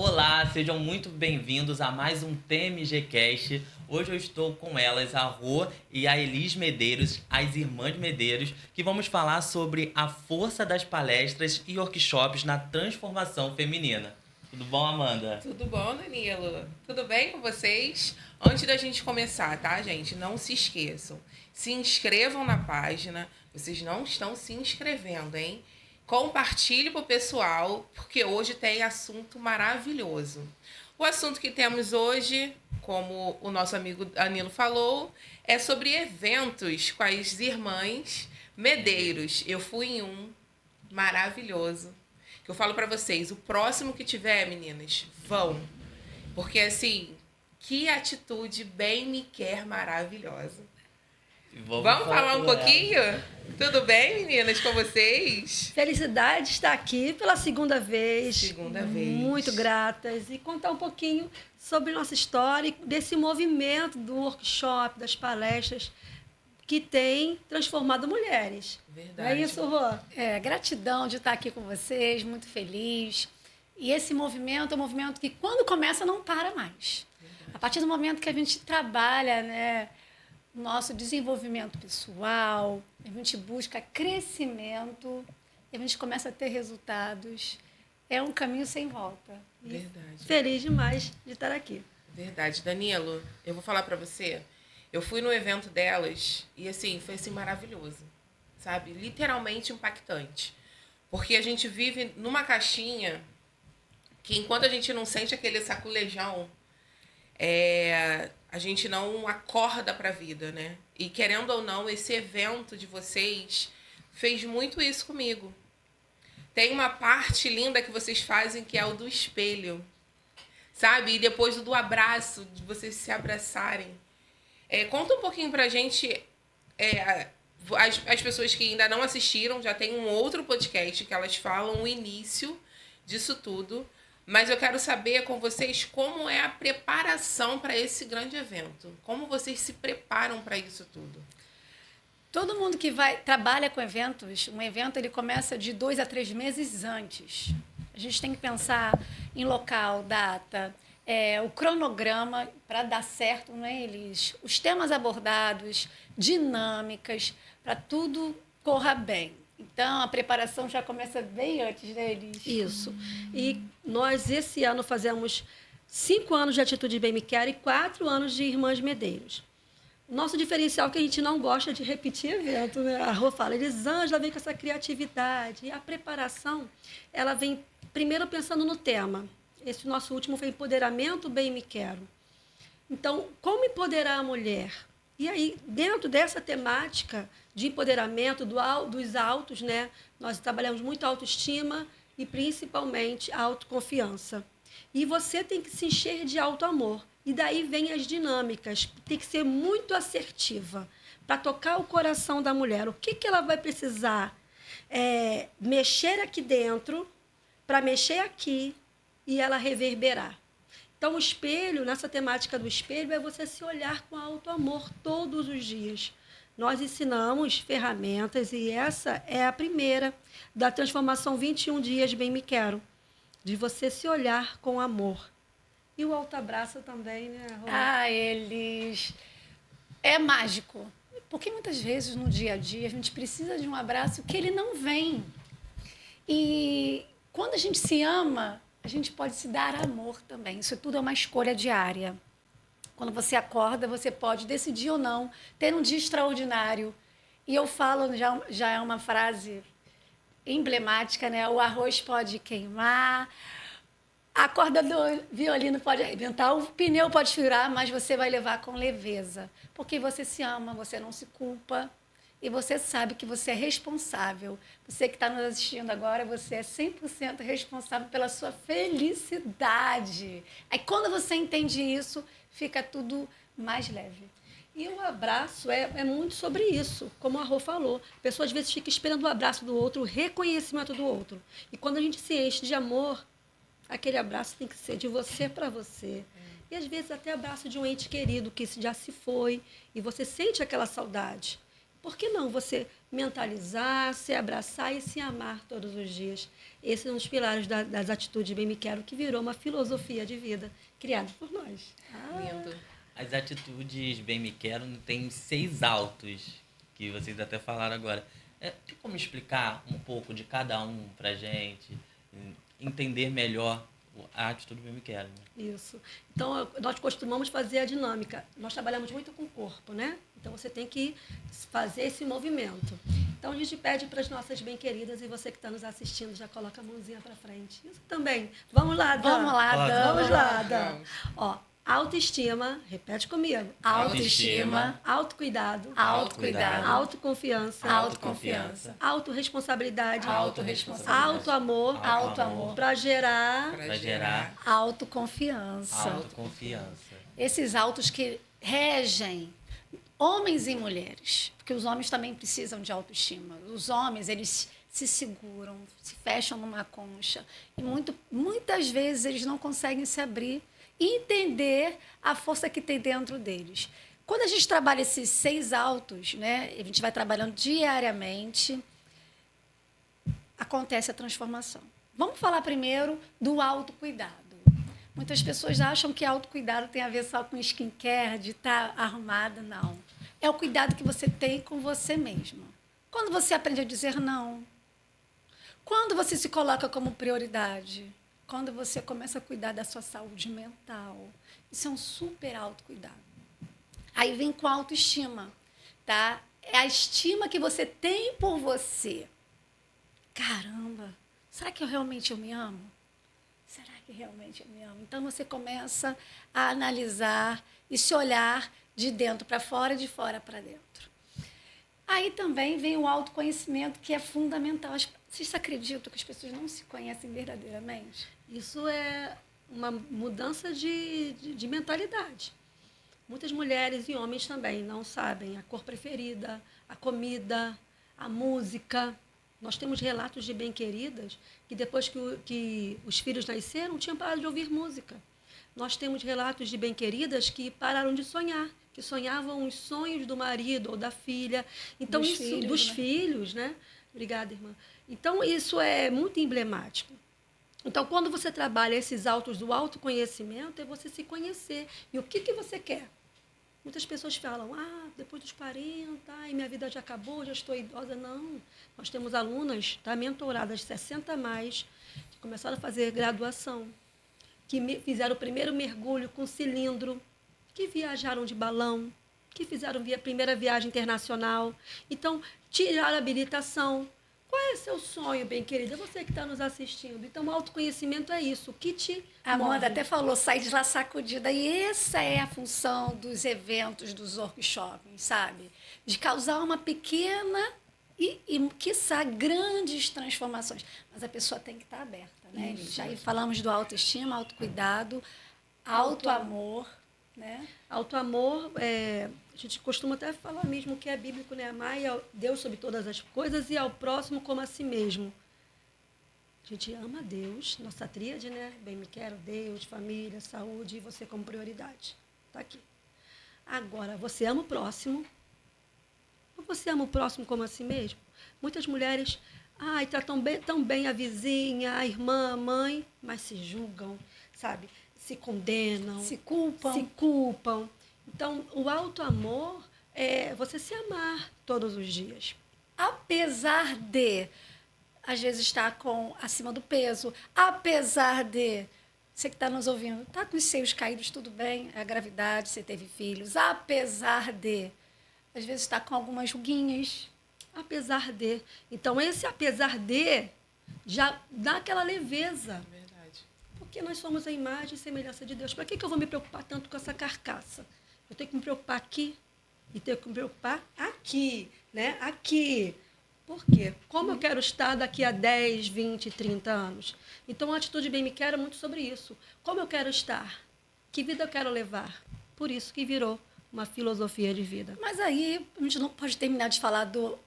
Olá, sejam muito bem-vindos a mais um TMGcast. Hoje eu estou com elas, a Rô e a Elis Medeiros, as irmãs Medeiros, que vamos falar sobre a força das palestras e workshops na transformação feminina. Tudo bom, Amanda? Tudo bom, Danilo? Tudo bem com vocês? Antes da gente começar, tá, gente? Não se esqueçam. Se inscrevam na página. Vocês não estão se inscrevendo, hein? Compartilhe pro pessoal, porque hoje tem assunto maravilhoso. O assunto que temos hoje, como o nosso amigo Danilo falou, é sobre eventos com as irmãs Medeiros. Eu fui em um maravilhoso. Que eu falo pra vocês, o próximo que tiver, meninas, vão. Porque assim, que atitude bem me quer maravilhosa. Vamos falar um pouquinho? Tudo bem, meninas, com vocês? Felicidade de estar aqui pela segunda vez. Segunda vez. Muito gratas. E contar um pouquinho sobre nossa história, e desse movimento do workshop, das palestras, que tem transformado mulheres. Verdade. Não é isso, Rô? Gratidão de estar aqui com vocês, muito feliz. E esse movimento é um movimento que, quando começa, não para mais. Verdade. A partir do momento que a gente trabalha, né, nosso desenvolvimento pessoal, a gente busca crescimento, e a gente começa a ter resultados. É um caminho sem volta. Verdade. Feliz demais de estar aqui. Verdade. Danilo, eu vou falar pra você. Eu fui no evento delas e, assim, foi assim maravilhoso. Sabe? Literalmente impactante. Porque a gente vive numa caixinha que, enquanto a gente não sente aquele saculejão, a gente não acorda para a vida, né? E querendo ou não, esse evento de vocês fez muito isso comigo. Tem uma parte linda que vocês fazem que é o do espelho, sabe? E depois do abraço, de vocês se abraçarem. Conta um pouquinho pra gente, as pessoas que ainda não assistiram, já tem um outro podcast que elas falam o início disso tudo. Mas eu quero saber com vocês como é a preparação para esse grande evento. Como vocês se preparam para isso tudo? Todo mundo que trabalha com eventos, um evento ele começa de 2 a 3 meses antes. A gente tem que pensar em local, data, o cronograma para dar certo, né, Elis? Os temas abordados, dinâmicas, para tudo corra bem. Então, a preparação já começa bem antes deles. Isso. E nós, esse ano, fazemos 5 anos de Atitude Bem Me Quer e 4 anos de Irmãs Medeiros. O nosso diferencial é que a gente não gosta de repetir evento, né? A Rô fala, Elisângela vem com essa criatividade. E a preparação, ela vem primeiro pensando no tema. Esse nosso último foi Empoderamento Bem Me Quero. Então, como empoderar a mulher? E aí, dentro dessa temática de empoderamento dos altos, né? Nós trabalhamos muito a autoestima e, principalmente, a autoconfiança. E você tem que se encher de autoamor. E daí vem as dinâmicas. Tem que ser muito assertiva para tocar o coração da mulher. O que ela vai precisar? Mexer aqui dentro para mexer aqui e ela reverberar. Então, o espelho, nessa temática do espelho, é você se olhar com autoamor todos os dias. Nós ensinamos ferramentas e essa é a primeira da transformação 21 dias Bem Me Quero, de você se olhar com amor. E o autoabraço também, né, Rô? Eles... É mágico. Porque muitas vezes no dia a dia a gente precisa de um abraço que ele não vem. E quando a gente se ama, a gente pode se dar amor também. Isso tudo é uma escolha diária. Quando você acorda, você pode decidir ou não ter um dia extraordinário. E eu falo, já é uma frase emblemática, né? O arroz pode queimar, a corda do violino pode arrebentar, o pneu pode furar, mas você vai levar com leveza. Porque você se ama, você não se culpa. E você sabe que você é responsável. Você que está nos assistindo agora, você é 100% responsável pela sua felicidade. Aí, quando você entende isso, fica tudo mais leve. E o abraço é muito sobre isso, como a Rô falou. A pessoa, às vezes, fica esperando o abraço do outro, o reconhecimento do outro. E quando a gente se enche de amor, aquele abraço tem que ser de você para você. E, às vezes, até abraço de um ente querido que já se foi e você sente aquela saudade. Por que não você mentalizar, se abraçar e se amar todos os dias. Esse é um dos pilares das atitudes Bem Me Quero, que virou uma filosofia de vida criada por nós. Lindo. As atitudes Bem Me Quero tem 6 autos, que vocês até falaram agora. Tem como explicar um pouco de cada um pra gente? Entender melhor a atitude Bem Me Quero, né? Isso. Então, nós costumamos fazer a dinâmica. Nós trabalhamos muito com o corpo, né? Então, você tem que fazer esse movimento. Então, a gente pede para as nossas bem-queridas, e você que está nos assistindo, já coloca a mãozinha para frente. Isso também. Vamos lá, Dan. Vamos lá, Dan. Vamos lá, Dan. Vamos. Ó, autoestima, repete comigo. Autoestima, Autocuidado. autocuidado, Autoconfiança. autoconfiança, Autorresponsabilidade. autorresponsabilidade, Autoamor. autoamor, Para gerar Pra gerar autoconfiança. autoconfiança. Esses autos que regem homens e mulheres, porque os homens também precisam de autoestima. Os homens, eles se seguram, se fecham numa concha e muitas vezes eles não conseguem se abrir e entender a força que tem dentro deles. Quando a gente trabalha esses 6 autos, né, a gente vai trabalhando diariamente, acontece a transformação. Vamos falar primeiro do autocuidado. Muitas pessoas acham que autocuidado tem a ver só com skincare, de estar arrumada. Não. É o cuidado que você tem com você mesma. Quando você aprende a dizer não. Quando você se coloca como prioridade. Quando você começa a cuidar da sua saúde mental. Isso é um super autocuidado. Aí vem com a autoestima, tá? É a estima que você tem por você. Caramba, será que eu realmente me amo? Será que realmente eu me amo? Então, você começa a analisar e se olhar de dentro para fora e de fora para dentro. Aí também vem o autoconhecimento, que é fundamental. Vocês acreditam que as pessoas não se conhecem verdadeiramente? Isso é uma mudança de mentalidade. Muitas mulheres e homens também não sabem a cor preferida, a comida, a música. Nós temos relatos de bem-queridas que depois que os filhos nasceram, tinham parado de ouvir música. Nós temos relatos de bem-queridas que pararam de sonhar, que sonhavam os sonhos do marido ou da filha. Então, dos filhos, né? Obrigada, irmã. Então, isso é muito emblemático. Então, quando você trabalha esses autos do autoconhecimento, é você se conhecer. E o que você quer? Muitas pessoas falam, depois dos 40, minha vida já acabou, já estou idosa. Não, nós temos alunas, mentoradas 60 a mais, que começaram a fazer graduação, que fizeram o primeiro mergulho com cilindro, que viajaram de balão, que fizeram a primeira viagem internacional. Então, tiraram a habilitação. Qual é o seu sonho, bem querida? Você que está nos assistindo. Então, o autoconhecimento é isso. O que te A Amanda move. até falou, sai de lá sacudida. E essa é a função dos eventos, dos workshops, sabe? De causar uma pequena e quiçá, grandes transformações. Mas a pessoa tem que estar aberta, né? Isso. Aí falamos do autoestima, autocuidado, autoamor, né? Autoamor, a gente costuma até falar mesmo que é bíblico, né? Amar a Deus sobre todas as coisas e ao próximo como a si mesmo. A gente ama a Deus, nossa tríade, né? Bem me quero, Deus, família, saúde e você como prioridade. Está aqui. Agora, você ama o próximo. Ou você ama o próximo como a si mesmo? Muitas mulheres, tratam tão bem a vizinha, a irmã, a mãe, mas se julgam, sabe? Se condenam. Se culpam. Então, o autoamor é você se amar todos os dias. Apesar de, às vezes, estar acima do peso, apesar de, você que está nos ouvindo, está com os seios caídos, tudo bem, é a gravidade, você teve filhos, apesar de, às vezes, está com algumas ruguinhas. Apesar de. Então, esse apesar de já dá aquela leveza. Verdade. Porque nós somos a imagem e semelhança de Deus. Para que eu vou me preocupar tanto com essa carcaça? Eu tenho que me preocupar aqui e tenho que me preocupar aqui, né? Aqui. Por quê? Como eu quero estar daqui a 10, 20, 30 anos? Então, a Atitude Bem Me Quero é muito sobre isso. Como eu quero estar? Que vida eu quero levar? Por isso que virou uma filosofia de vida. Mas aí, a gente não pode terminar de falar do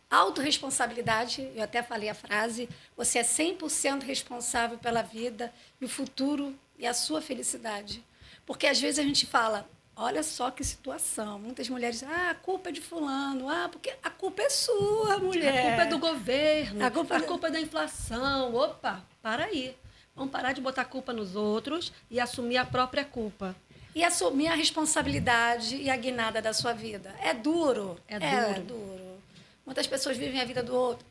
autorresponsabilidade. Eu até falei a frase, você é 100% responsável pela vida e o futuro e a sua felicidade. Porque, às vezes, a gente fala, Olha só que situação. Muitas mulheres dizem, a culpa é de fulano. Porque a culpa é sua, mulher. A culpa é do governo, A culpa é da inflação. Opa, para aí. Vamos parar de botar a culpa nos outros e assumir a própria culpa. E assumir a responsabilidade e a guinada da sua vida. É duro. É duro. Muitas pessoas vivem a vida do outro.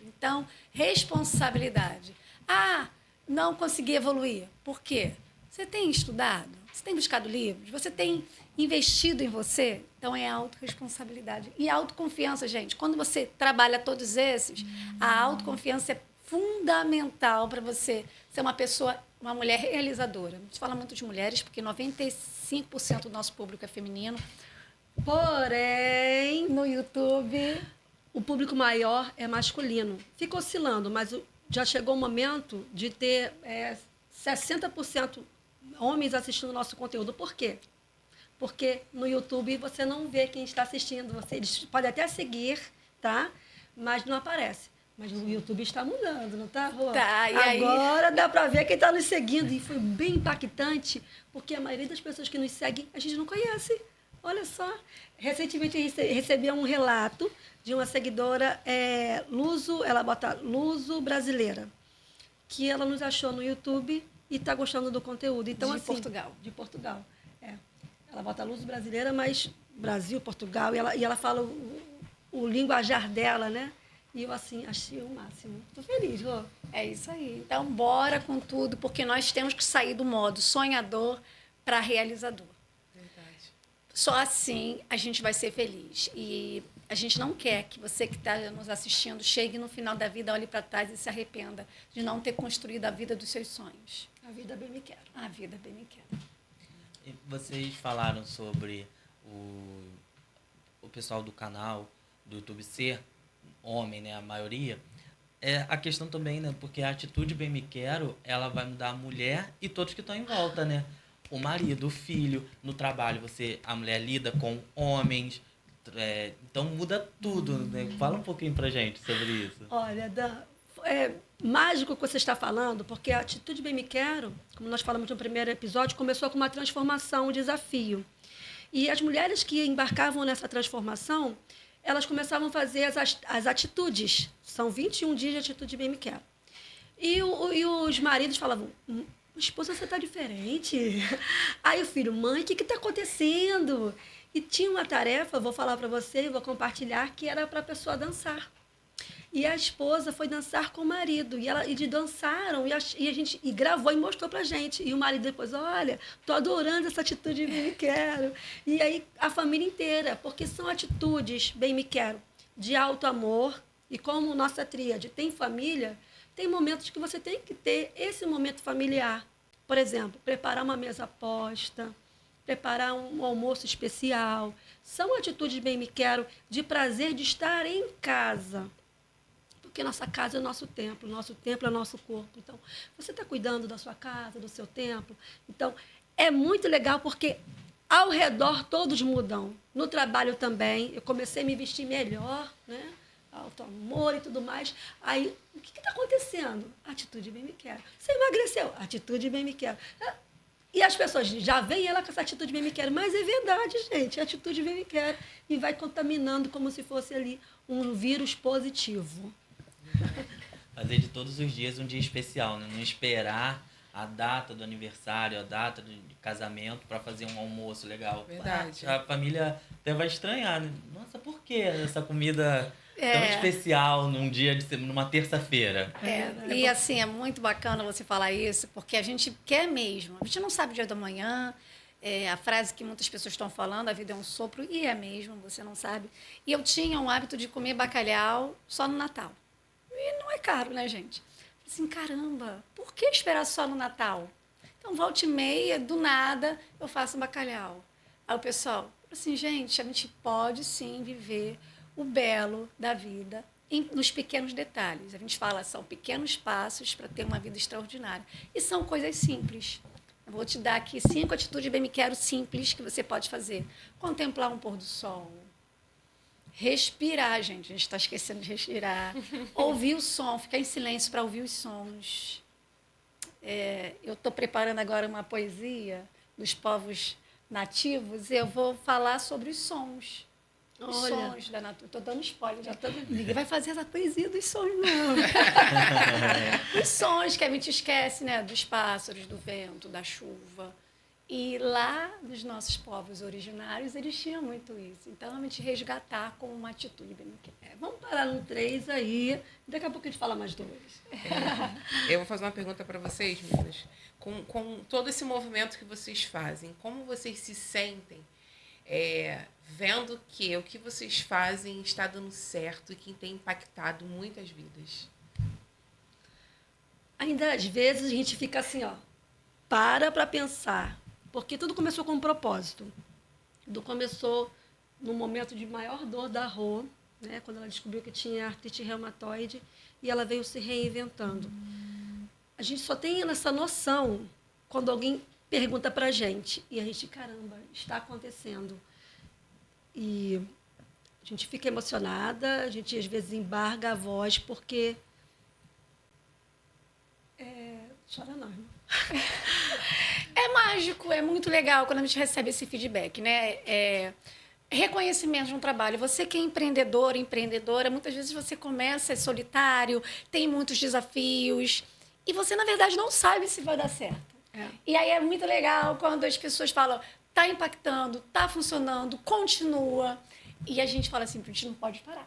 Então, responsabilidade. Não consegui evoluir. Por quê? Você tem estudado? Você tem buscado livros? Você tem investido em você? Então, é autorresponsabilidade. E autoconfiança, gente. Quando você trabalha todos esses, a autoconfiança é fundamental para você ser uma mulher realizadora. A gente fala muito de mulheres, porque 95% do nosso público é feminino. Porém, No YouTube, o público maior é masculino. Fica oscilando, mas já chegou o momento de ter 60% homens assistindo o nosso conteúdo. Por quê? Porque no YouTube você não vê quem está assistindo. Eles podem até seguir, tá? Mas não aparece. Mas o YouTube está mudando, não está, Rô? Tá, e aí? Agora dá para ver quem está nos seguindo. E foi bem impactante, porque a maioria das pessoas que nos seguem, a gente não conhece. Olha só. Recentemente eu recebi um relato de uma seguidora luso, ela bota luso brasileira, que ela nos achou no YouTube e está gostando do conteúdo. Então, De assim, Portugal. De Portugal. Ela bota luso brasileira, mas Brasil, Portugal, e ela fala o linguajar dela, né? E eu, assim, achei o máximo. Tô feliz, Rô. É isso aí. Então, bora com tudo, porque nós temos que sair do modo sonhador para realizador. Verdade. Só assim a gente vai ser feliz. E a gente não quer que você que está nos assistindo chegue no final da vida, olhe para trás e se arrependa de não ter construído a vida dos seus sonhos. A vida bem me quer. A vida bem me quer. E vocês falaram sobre o pessoal do canal do YouTube ser homem, né, a maioria. A questão também, né, porque a atitude bem me quero, ela vai mudar a mulher e todos que estão em volta, né? O marido, o filho, no trabalho, a mulher lida com homens, então muda tudo, né? Fala um pouquinho pra gente sobre isso. Olha, é mágico o que você está falando, porque a atitude bem me quero, como nós falamos no primeiro episódio, começou com uma transformação, um desafio. E as mulheres que embarcavam nessa transformação, elas começavam a fazer as atitudes. São 21 dias de atitude bem me quero. E os maridos falavam, esposa, você está diferente. Aí o filho, mãe, o que está acontecendo? E tinha uma tarefa, vou falar para você e vou compartilhar, que era para a pessoa dançar. E a esposa foi dançar com o marido. E eles dançaram e gravou e mostrou pra gente. E o marido depois, olha, tô adorando essa atitude bem me quero. E aí a família inteira, porque são atitudes bem me quero, de alto amor. E como nossa tríade tem família, tem momentos que você tem que ter esse momento familiar. Por exemplo, preparar uma mesa posta, preparar um almoço especial. São atitudes bem me quero, de prazer de estar em casa. Porque nossa casa é o nosso templo é o nosso corpo. Então, você está cuidando da sua casa, do seu templo. Então, é muito legal porque ao redor todos mudam. No trabalho também, eu comecei a me vestir melhor, né? Alto amor e tudo mais. Aí, o que está acontecendo? Atitude bem me quero. Você emagreceu? Atitude bem me quero. E as pessoas já veem ela com essa atitude bem me quero. Mas é verdade, gente. Atitude bem me quero. E vai contaminando como se fosse ali um vírus positivo. Fazer de todos os dias um dia especial, né? Não esperar a data do aniversário, a data de casamento para fazer um almoço legal. Verdade. A família até vai estranhar, né? Nossa, por que essa comida tão especial numa terça-feira? E assim, é muito bacana você falar isso, porque a gente quer mesmo. A gente não sabe o dia da manhã. A frase que muitas pessoas estão falando, a vida é um sopro, e é mesmo, você não sabe. E eu tinha um hábito de comer bacalhau só no Natal. E não é caro, né, gente? Assim, caramba, por que esperar só no Natal? Então, volta e meia, do nada, eu faço bacalhau. Aí o pessoal, assim, gente, a gente pode sim viver o belo da vida nos pequenos detalhes. A gente fala, são pequenos passos para ter uma vida extraordinária. E são coisas simples. Eu vou te dar aqui 5 atitudes bem me quero simples que você pode fazer. Contemplar um pôr do sol. Respirar, gente. A gente está esquecendo de respirar. Ouvir o som, ficar em silêncio para ouvir os sons. Eu estou preparando agora uma poesia dos povos nativos, eu vou falar sobre os sons. Os Olha. sons da natureza. Estou dando spoiler. Já tô- Ninguém vai fazer essa poesia dos sons, não. Os sons que a gente esquece, né? Dos pássaros, do vento, da chuva. E lá, nos nossos povos originários, eles tinham muito isso. Então, a gente resgatar como uma atitude bem Vamos parar no 3 aí. Daqui a pouco a gente fala mais 2. Eu vou fazer uma pergunta para vocês, meninas. Com todo esse movimento que vocês fazem, como vocês se sentem vendo que o que vocês fazem está dando certo e que tem impactado muitas vidas? Ainda às vezes a gente fica assim, ó, para pensar, porque tudo começou com um propósito. Tudo começou no momento de maior dor da Rô, né, quando ela descobriu que tinha artrite reumatoide e ela veio se reinventando. A gente só tem essa noção quando alguém pergunta pra gente e a gente, caramba, está acontecendo. E a gente fica emocionada, a gente às vezes embarga a voz porque chora não, irmã. É mágico, é muito legal quando a gente recebe esse feedback, né? Reconhecimento de um trabalho. Você que é empreendedor, empreendedora, muitas vezes você começa, é solitário, tem muitos desafios e você, na verdade, não sabe se vai dar certo. E aí é muito legal quando as pessoas falam, tá impactando, tá funcionando, continua. E a gente fala assim, a gente não pode parar.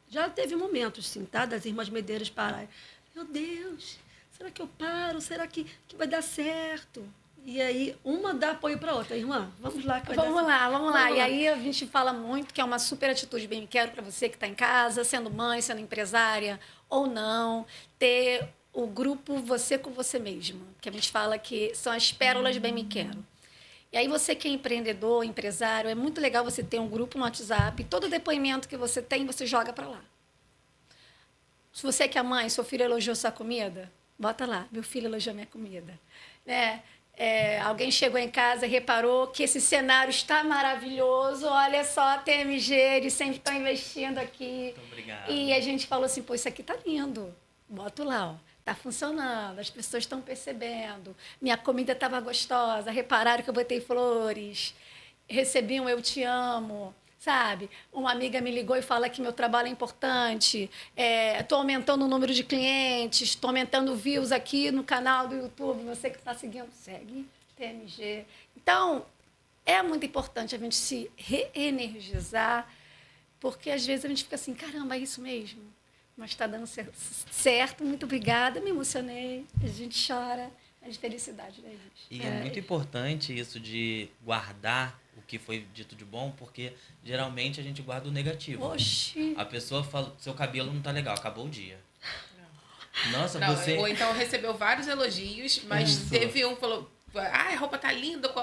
Já teve momentos, sim, tá? Das irmãs Medeiros pararem. Meu Deus, será que eu paro? Será que vai dar certo? E aí, uma dá apoio para outra. Irmã, vamos lá. Que vai Vamos dar lá. certo. E aí a gente fala muito que é uma super atitude bem me quero para você que está em casa, sendo mãe, sendo empresária ou não, ter o grupo Você com Você Mesma, que a gente fala que são as pérolas bem me quero. E aí você que é empreendedor, empresário, é muito legal você ter um grupo no WhatsApp, todo depoimento que você tem, você joga para lá. Se você que é mãe, seu filho elogiou sua comida, bota lá, meu filho elogiou minha comida. Né? Alguém chegou em casa e reparou que esse cenário está maravilhoso, olha só a TMG, eles sempre estão investindo aqui. Muito obrigado. E a gente falou assim, pô, isso aqui tá lindo. Bota lá, ó. Tá funcionando, as pessoas estão percebendo. Minha comida estava gostosa, repararam que eu botei flores, recebi um eu te amo, sabe? Uma amiga me ligou e fala que meu trabalho é importante, estou aumentando o número de clientes, estou aumentando views aqui no canal do YouTube, você que está seguindo, segue TMG. Então, é muito importante a gente se reenergizar, porque às vezes a gente fica assim, caramba, é isso mesmo? Mas está dando certo, muito obrigada, me emocionei, a gente chora, é de felicidade, né, gente? E é muito importante isso de guardar o que foi dito de bom, porque geralmente a gente guarda o negativo. Oxi! A pessoa fala, seu cabelo não tá legal, acabou o dia. Nossa, Não, você... Ou então recebeu vários elogios, mas Isso. teve um que falou, a roupa tá linda,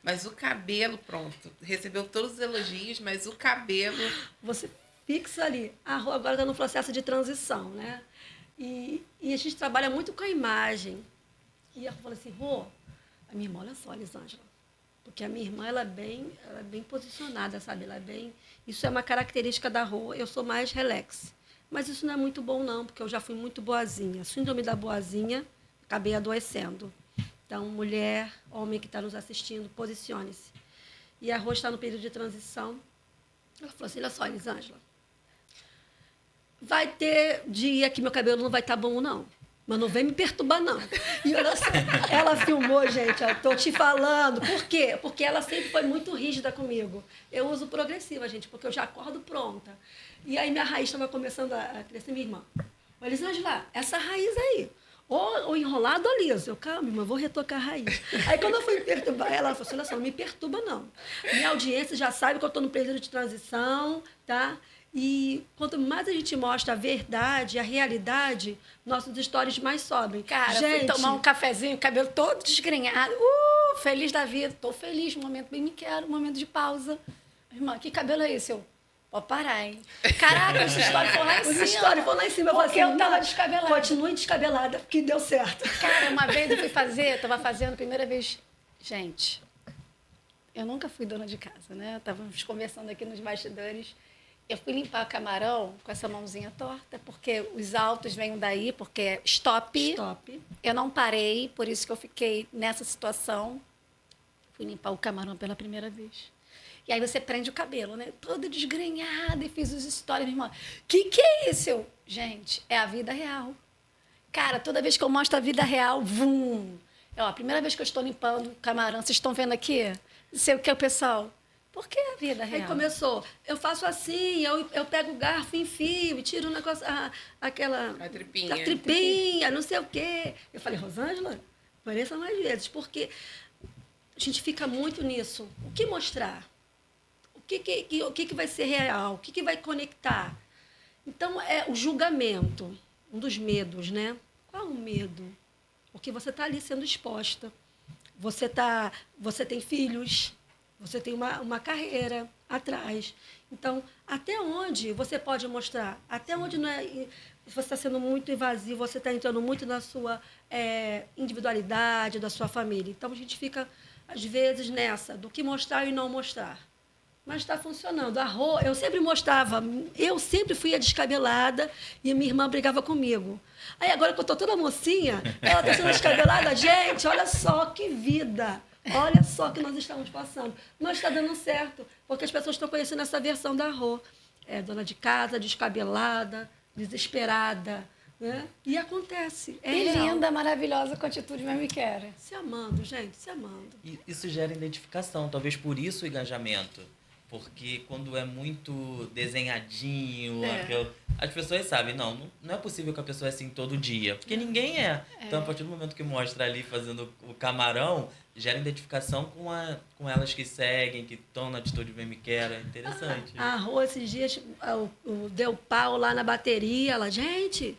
mas o cabelo, pronto. Recebeu todos os elogios, mas o cabelo... Você fixa ali. A Rô agora está no processo de transição, né? E a gente trabalha muito com a imagem. E ela falou assim, Rô, a minha irmã, olha só, Elisângela, porque a minha irmã ela é bem posicionada, sabe? Ela é bem... Isso é uma característica da Rô, eu sou mais relax. Mas isso não é muito bom, não, porque eu já fui muito boazinha. Síndrome da boazinha, acabei adoecendo. Então, mulher, homem que está nos assistindo, posicione-se. E a Rô está no período de transição. Ela falou assim, olha só, Elisângela, vai ter dia que meu cabelo não vai estar bom, não. Mas não vem me perturbar, não. E olha só, ela filmou, gente, estou te falando. Por quê? Porque ela sempre foi muito rígida comigo. Eu uso progressiva, gente, porque eu já acordo pronta. E aí minha raiz estava começando a crescer, minha irmã. Olha, Elisângela, essa raiz aí, ou enrolado ou liso. Eu, calma, irmã, vou retocar a raiz. Aí quando eu fui perturbar ela falou assim, olha só, não me perturba, não. Minha audiência já sabe que eu estou no período de transição, tá? E quanto mais a gente mostra a verdade, a realidade, nossos stories mais sobem. Cara, gente, fui tomar um cafezinho, cabelo todo desgrenhado. Feliz da vida. Tô feliz, momento bem me quero, momento de pausa. Irmã, que cabelo é esse? Eu, pode parar, hein? Caraca, os stories foram lá em cima. Os stories foram lá em cima. Eu falei Porque assim, eu tava não, descabelada. continue descabelada, que deu certo. Cara, uma vez eu fui fazer, tava fazendo, primeira vez... Gente, eu nunca fui dona de casa, né? Estávamos conversando aqui nos bastidores. Eu fui limpar o camarão com essa mãozinha torta, porque os altos vêm daí, porque é stop. Stop. Eu não parei, por isso que eu fiquei nessa situação. Fui limpar o camarão pela primeira vez. E aí você prende o cabelo, né? Toda desgrenhada, e fiz os stories, minha irmã. Que é isso? Gente, é a vida real. Cara, toda vez que eu mostro a vida real, vum. A primeira vez que eu estou limpando o camarão, vocês estão vendo aqui? Não sei o que é o pessoal. Por que a vida real? Aí começou, eu faço assim, eu pego o garfo, enfio, tiro o negócio, aquela... A tripinha. A tripinha, não sei o quê. Eu falei, Rosângela, apareça mais vezes, porque a gente fica muito nisso. O que mostrar? O que vai ser real? O que vai conectar? Então, é o julgamento, um dos medos, né? Qual o medo? Porque você está ali sendo exposta. Você tem filhos, você tem uma carreira atrás. Então, até onde você pode mostrar? Até onde não é, você está sendo muito invasivo, você está entrando muito na sua individualidade, da sua família. Então, a gente fica, às vezes, nessa, do que mostrar e não mostrar. Mas está funcionando. Eu sempre mostrava, eu sempre fui a descabelada e minha irmã brigava comigo. Aí agora que eu estou toda mocinha, ela está sendo descabelada. Gente, olha só que vida. Olha só o que nós estamos passando. Mas está dando certo, porque as pessoas estão conhecendo essa versão da Rô. Dona de casa, descabelada, desesperada. Né? E acontece. E linda, maravilhosa, com atitude mesmo que era. Se amando, gente, se amando. E isso gera identificação, talvez por isso o engajamento. Porque quando é muito desenhadinho, as pessoas sabem, não é possível que a pessoa é assim todo dia. Porque ninguém é. Então, a partir do momento que mostra ali fazendo o camarão, gera identificação com elas que seguem, que estão na atitude Bem Me Quer. É interessante. A Rô, esses dias, deu pau lá na bateria. Ela, gente,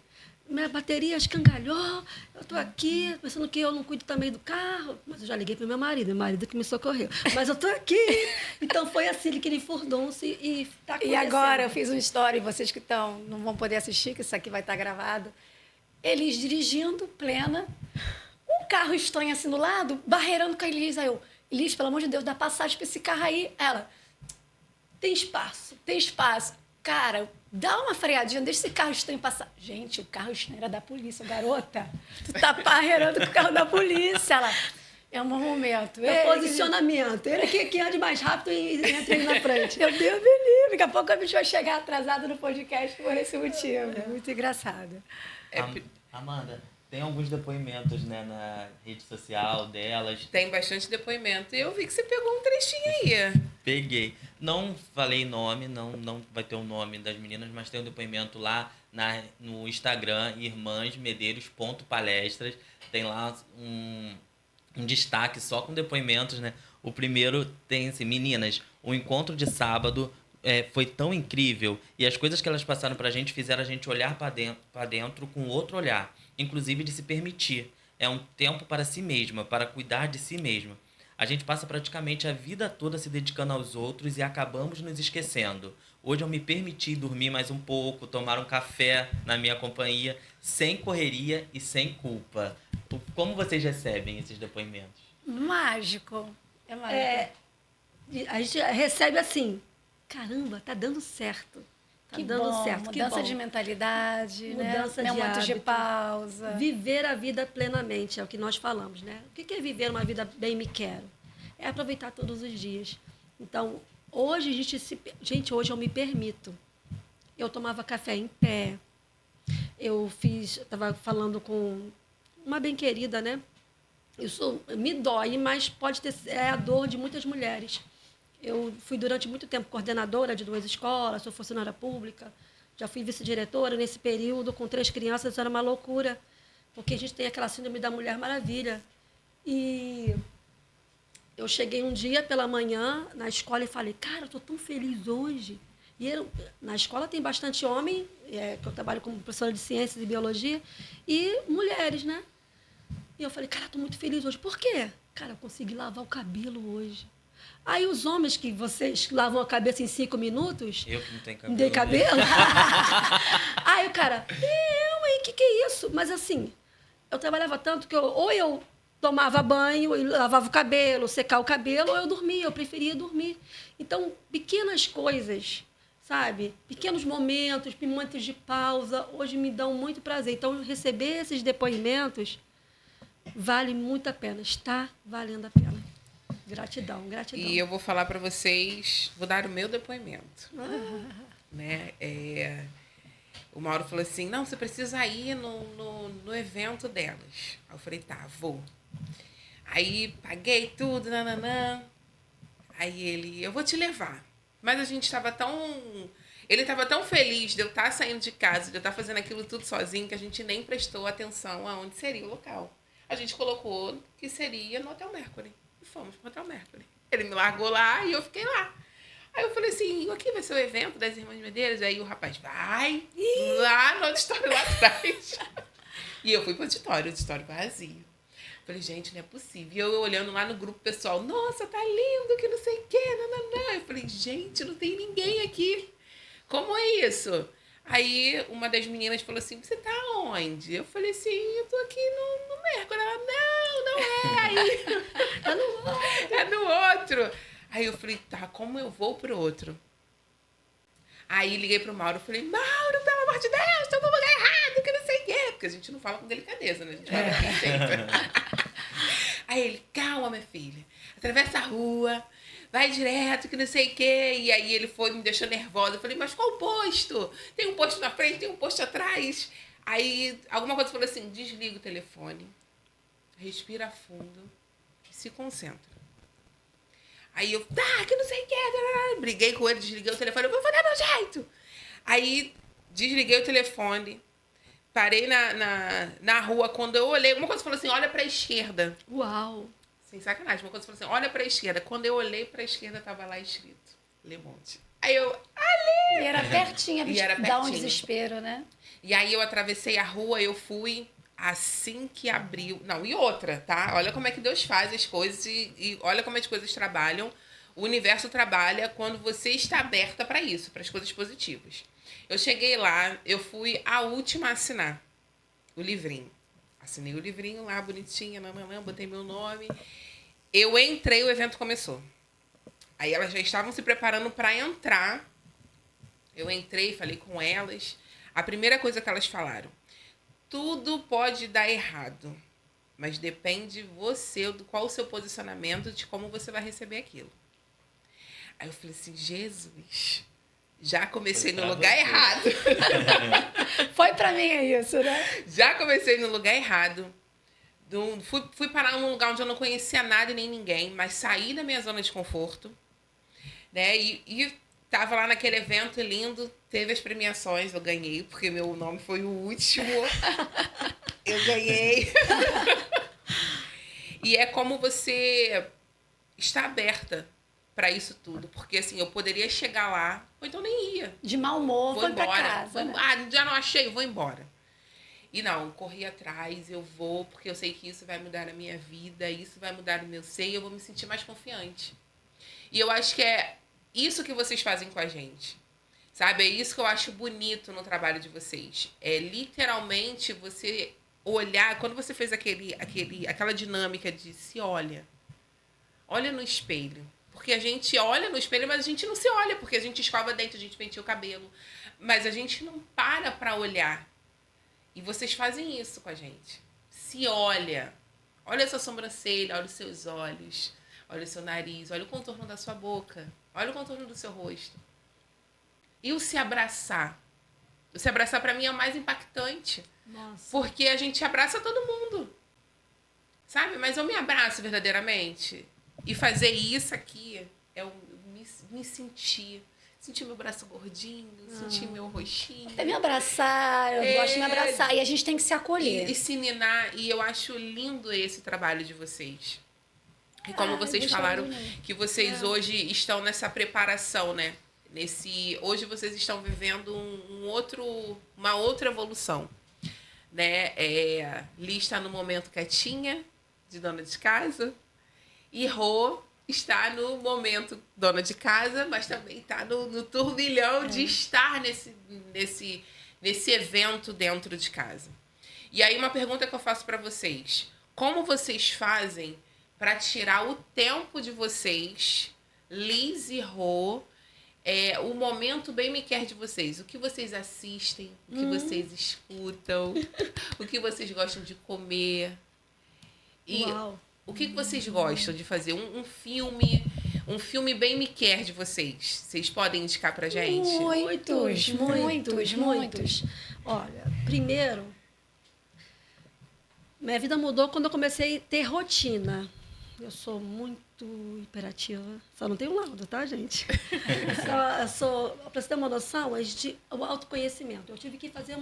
minha bateria escangalhou, eu estou aqui, pensando que eu não cuido também do carro. Mas eu já liguei para o meu marido que me socorreu. Mas eu estou aqui. Então, foi assim que ele furdou-se e está acontecendo. E agora, eu fiz uma story, vocês que não vão poder assistir, que isso aqui vai estar gravado. Eles dirigindo, plena, um carro estranho assim do lado, barreirando com a Elis. Aí eu, Elis, pelo amor de Deus, dá passagem para esse carro aí. Ela, tem espaço. Cara, dá uma freadinha, deixa esse carro estranho passar. Gente, o carro estranho era da polícia, garota. Tu tá parreirando com o carro da polícia. Ela, é um momento. Posicionamento. Ele que ande mais rápido e entra aí na frente. Meu Deus me livre. Daqui a pouco a bicho vai chegar atrasada no podcast por esse motivo. É muito engraçado. Amanda, tem alguns depoimentos, né, na rede social delas. Tem bastante depoimento. E eu vi que você pegou um trechinho aí. Peguei. Não falei nome, não vai ter o nome das meninas, mas tem um depoimento lá no Instagram, irmãsmedeiros.palestras. Tem lá um destaque só com depoimentos, né? O primeiro tem assim, meninas, o encontro de sábado foi tão incrível e as coisas que elas passaram pra gente fizeram a gente olhar pra dentro com outro olhar, inclusive de se permitir. É um tempo para si mesma, para cuidar de si mesma. A gente passa praticamente a vida toda se dedicando aos outros e acabamos nos esquecendo. Hoje eu me permiti dormir mais um pouco, tomar um café na minha companhia, sem correria e sem culpa. Como vocês recebem esses depoimentos? Mágico. É mágico. A gente recebe assim, caramba, tá dando certo. Tá dando certo. Mudança de mentalidade, mudança de momentos hábito, de pausa. Viver a vida plenamente, é o que nós falamos, né? O que é viver uma vida bem me quero? É aproveitar todos os dias. Então, hoje hoje eu me permito. Eu tomava café em pé. Eu estava falando com uma bem querida, né? Isso me dói, mas é a dor de muitas mulheres. Eu fui durante muito tempo coordenadora de 2 escolas, sou funcionária pública, já fui vice-diretora nesse período, com 3 crianças, isso era uma loucura, porque a gente tem aquela síndrome da Mulher Maravilha. E eu cheguei um dia pela manhã na escola e falei, cara, eu estou tão feliz hoje. E na escola tem bastante homem, que eu trabalho como professora de ciências e biologia, e mulheres, né? E eu falei, cara, estou muito feliz hoje. Por quê? Cara, eu consegui lavar o cabelo hoje. Aí os homens que vocês lavam a cabeça em 5 minutos... Eu que não tenho cabelo. Não tem cabelo? Aí o cara, hein, que é isso? Mas assim, eu trabalhava tanto que ou eu tomava banho e lavava o cabelo, secar o cabelo, ou eu dormia, eu preferia dormir. Então, pequenas coisas, sabe? Pequenos momentos de pausa, hoje me dão muito prazer. Então, receber esses depoimentos vale muito a pena, está valendo a pena. Gratidão, gratidão. E eu vou falar para vocês, vou dar o meu depoimento. Né? O Mauro falou assim, não, você precisa ir no evento delas. Aí eu falei, tá, vou. Aí paguei tudo, nananã. Aí ele, eu vou te levar. Mas a gente estava tão... Ele estava tão feliz de eu estar saindo de casa, de eu estar fazendo aquilo tudo sozinho, que a gente nem prestou atenção aonde seria o local. A gente colocou que seria no Hotel Mercury. E fomos pro Hotel Mercury. Ele me largou lá e eu fiquei lá. Aí eu falei assim, aqui vai ser o evento das Irmãs Medeiros. Aí o rapaz, vai lá no auditório lá atrás. E eu fui pro auditório vazio. Falei, gente, não é possível. E eu olhando lá no grupo pessoal, nossa, tá lindo, que não sei o quê, nananã. Eu falei, gente, não tem ninguém aqui. Como é isso? Aí uma das meninas falou assim, você tá onde? Eu falei assim, eu tô aqui no Mercury. Ela, não é aí. É no outro. Aí eu falei, tá, como eu vou pro outro? Aí liguei pro Mauro, falei, Mauro, pelo amor de Deus, tô no lugar errado, que não sei o quê. Porque a gente não fala com delicadeza, né? A gente fala daquele jeito. Aí ele, calma, minha filha, atravessa a rua, vai direto, que não sei o quê. E aí ele foi, me deixou nervosa. Eu falei, mas qual posto? Tem um posto na frente, tem um posto atrás. Aí alguma coisa falou assim, desliga o telefone, respira fundo e se concentra. Aí eu, tá, que não sei o quê. Briguei com ele, desliguei o telefone, eu vou dar meu jeito. Aí desliguei o telefone, parei na rua, quando eu olhei, uma coisa falou assim, olha pra esquerda. Uau! Sem sacanagem, uma coisa falou assim, olha pra esquerda. Quando eu olhei pra esquerda, tava lá escrito, Le Monte. Aí eu, ali! E era pertinho, E era dá um pertinho. desespero, né? E aí eu atravessei a rua, eu fui assim que abriu. Não, e outra, tá? Olha como é que Deus faz as coisas e olha como as coisas trabalham. O universo trabalha quando você está aberta para isso, para as coisas positivas. Eu cheguei lá, eu fui a última a assinar o livrinho. Assinei o livrinho lá, bonitinha, nananã, botei meu nome. Eu entrei, o evento começou. Aí elas já estavam se preparando para entrar. Eu entrei, falei com elas. A primeira coisa que elas falaram, tudo pode dar errado, mas depende de você, do qual o seu posicionamento, de como você vai receber aquilo. Aí eu falei assim, Jesus, já comecei no lugar errado. Foi pra mim isso, né? Já comecei no lugar errado. Fui parar num lugar onde eu não conhecia nada e nem ninguém, mas saí da minha zona de conforto, né? E tava lá naquele evento lindo, teve as premiações, eu ganhei, porque meu nome foi o último. Eu ganhei. E é como você está aberta para isso tudo. Porque assim, eu poderia chegar lá, ou então nem ia. De mau humor, Vou foi pra embora. casa. Né? Já não achei, vou embora. E não, corri atrás, eu vou, porque eu sei que isso vai mudar a minha vida, isso vai mudar o meu ser, e eu vou me sentir mais confiante. E eu acho que é isso que vocês fazem com a gente. Sabe? É isso que eu acho bonito no trabalho de vocês. É literalmente você olhar, quando você fez aquela dinâmica de se olha no espelho. Porque a gente olha no espelho, mas a gente não se olha, porque a gente escova dente, a gente penteia o cabelo. Mas a gente não para olhar. E vocês fazem isso com a gente. Se olha. Olha a sua sobrancelha, olha os seus olhos, olha o seu nariz, olha o contorno da sua boca, olha o contorno do seu rosto. E o se abraçar? O se abraçar, para mim, é o mais impactante. Nossa. Porque a gente abraça todo mundo. Sabe? Mas eu me abraço verdadeiramente. E fazer isso aqui é me sentir. Sentir meu braço gordinho, sentir meu rostinho. Até me abraçar, eu gosto de me abraçar. E a gente tem que se acolher. E se ninar. E eu acho lindo esse trabalho de vocês. E como vocês falaram que vocês hoje estão nessa preparação, né? Hoje vocês estão vivendo uma outra evolução. Né? Li está no momento quietinha, de dona de casa. E Rô está no momento dona de casa, mas também está no turbilhão de estar nesse evento dentro de casa. E aí uma pergunta que eu faço para vocês. Como vocês fazem para tirar o tempo de vocês, Liz e Rô, o momento bem me quer de vocês? O que vocês assistem, o que vocês escutam, o que vocês gostam de comer. E Uau. O que vocês gostam de fazer? Um filme bem me quer de vocês. Vocês podem indicar pra gente? Muitos. Olha, primeiro, minha vida mudou quando eu comecei a ter rotina. Eu sou muito hiperativa. Só não tenho laudo, tá, gente? Para você ter uma noção, o autoconhecimento. Eu tive que fazer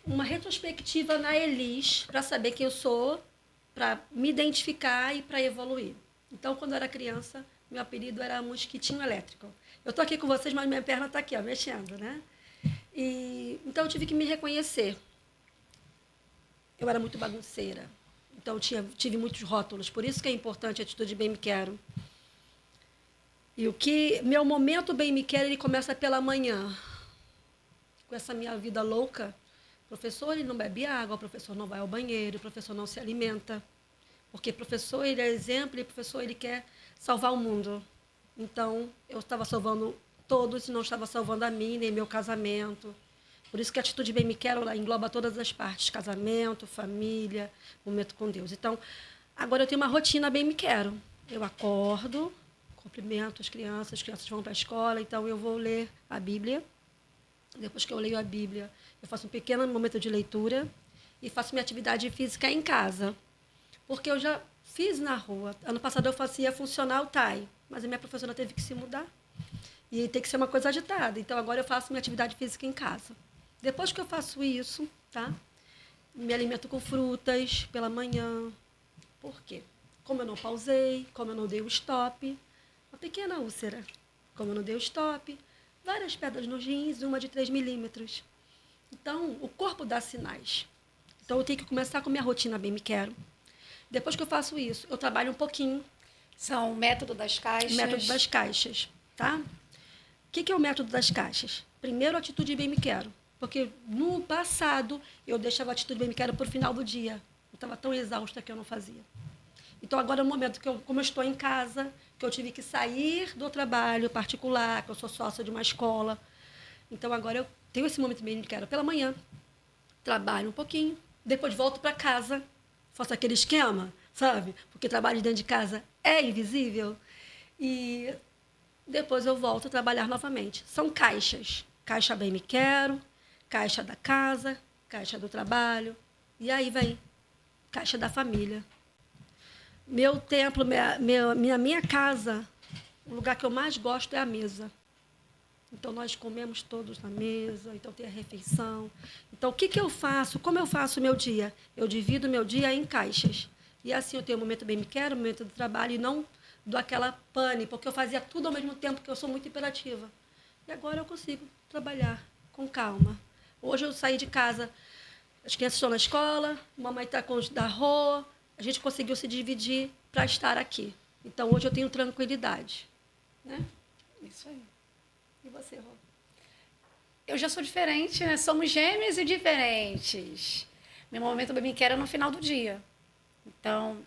uma retrospectiva na Elis para saber quem eu sou, para me identificar e para evoluir. Então, quando eu era criança, meu apelido era Mosquitinho Elétrico. Eu estou aqui com vocês, mas minha perna está aqui, ó, mexendo, né? Então, eu tive que me reconhecer. Eu era muito bagunceira. Então, tive muitos rótulos. Por isso que é importante a atitude Bem Me Quero. E meu momento Bem Me Quero, ele começa pela manhã. Com essa minha vida louca, o professor ele não bebe água, o professor não vai ao banheiro, o professor não se alimenta. Porque o professor ele é exemplo e o professor ele quer salvar o mundo. Então, eu estava salvando todos e não estava salvando a mim, nem meu casamento. Por isso que a atitude Bem Me Quero ela engloba todas as partes, casamento, família, momento com Deus. Então, agora eu tenho uma rotina Bem Me Quero. Eu acordo, cumprimento as crianças vão para a escola, então eu vou ler a Bíblia. Depois que eu leio a Bíblia, eu faço um pequeno momento de leitura e faço minha atividade física em casa. Porque eu já fiz na rua. Ano passado eu fazia funcional Thai, mas a minha professora teve que se mudar. E tem que ser uma coisa agitada. Então, agora eu faço minha atividade física em casa. Depois que eu faço isso, tá? Me alimento com frutas pela manhã. Por quê? Como eu não pausei, como eu não dei o stop, uma pequena úlcera. Como eu não dei o stop, várias pedras nos rins, uma de 3 milímetros. Então, o corpo dá sinais. Então, eu tenho que começar com minha rotina Bem Me Quero. Depois que eu faço isso, eu trabalho um pouquinho. São o método das caixas. Método das caixas, tá? O que é o método das caixas? Primeiro, a atitude Bem Me Quero. Porque no passado, eu deixava a atitude Bem Me Quero para o final do dia. Eu estava tão exausta que eu não fazia. Então, agora é o momento que como eu estou em casa, que eu tive que sair do trabalho particular, que eu sou sócia de uma escola. Então, agora eu tenho esse momento Bem Me Quero pela manhã. Trabalho um pouquinho. Depois volto para casa. Faço aquele esquema, sabe? Porque trabalho dentro de casa é invisível. E depois eu volto a trabalhar novamente. São caixas. Caixa Bem Me Quero, caixa da casa, caixa do trabalho. E aí vem caixa da família. Meu templo, minha casa, o lugar que eu mais gosto é a mesa. Então, nós comemos todos na mesa, então tem a refeição. Então, o que eu faço? Como eu faço o meu dia? Eu divido o meu dia em caixas. E assim eu tenho o momento Bem Me Quero, o momento do trabalho, e não dou aquela pane, porque eu fazia tudo ao mesmo tempo, porque eu sou muito imperativa. E agora eu consigo trabalhar com calma. Hoje eu saí de casa, as crianças estão na escola, a mamãe está com os da rua, a gente conseguiu se dividir para estar aqui. Então, hoje eu tenho tranquilidade. Né? Isso aí. E você, Rô? Eu já sou diferente, né? Somos gêmeas e diferentes. Meu momento Bem Me Quero é no final do dia. Então,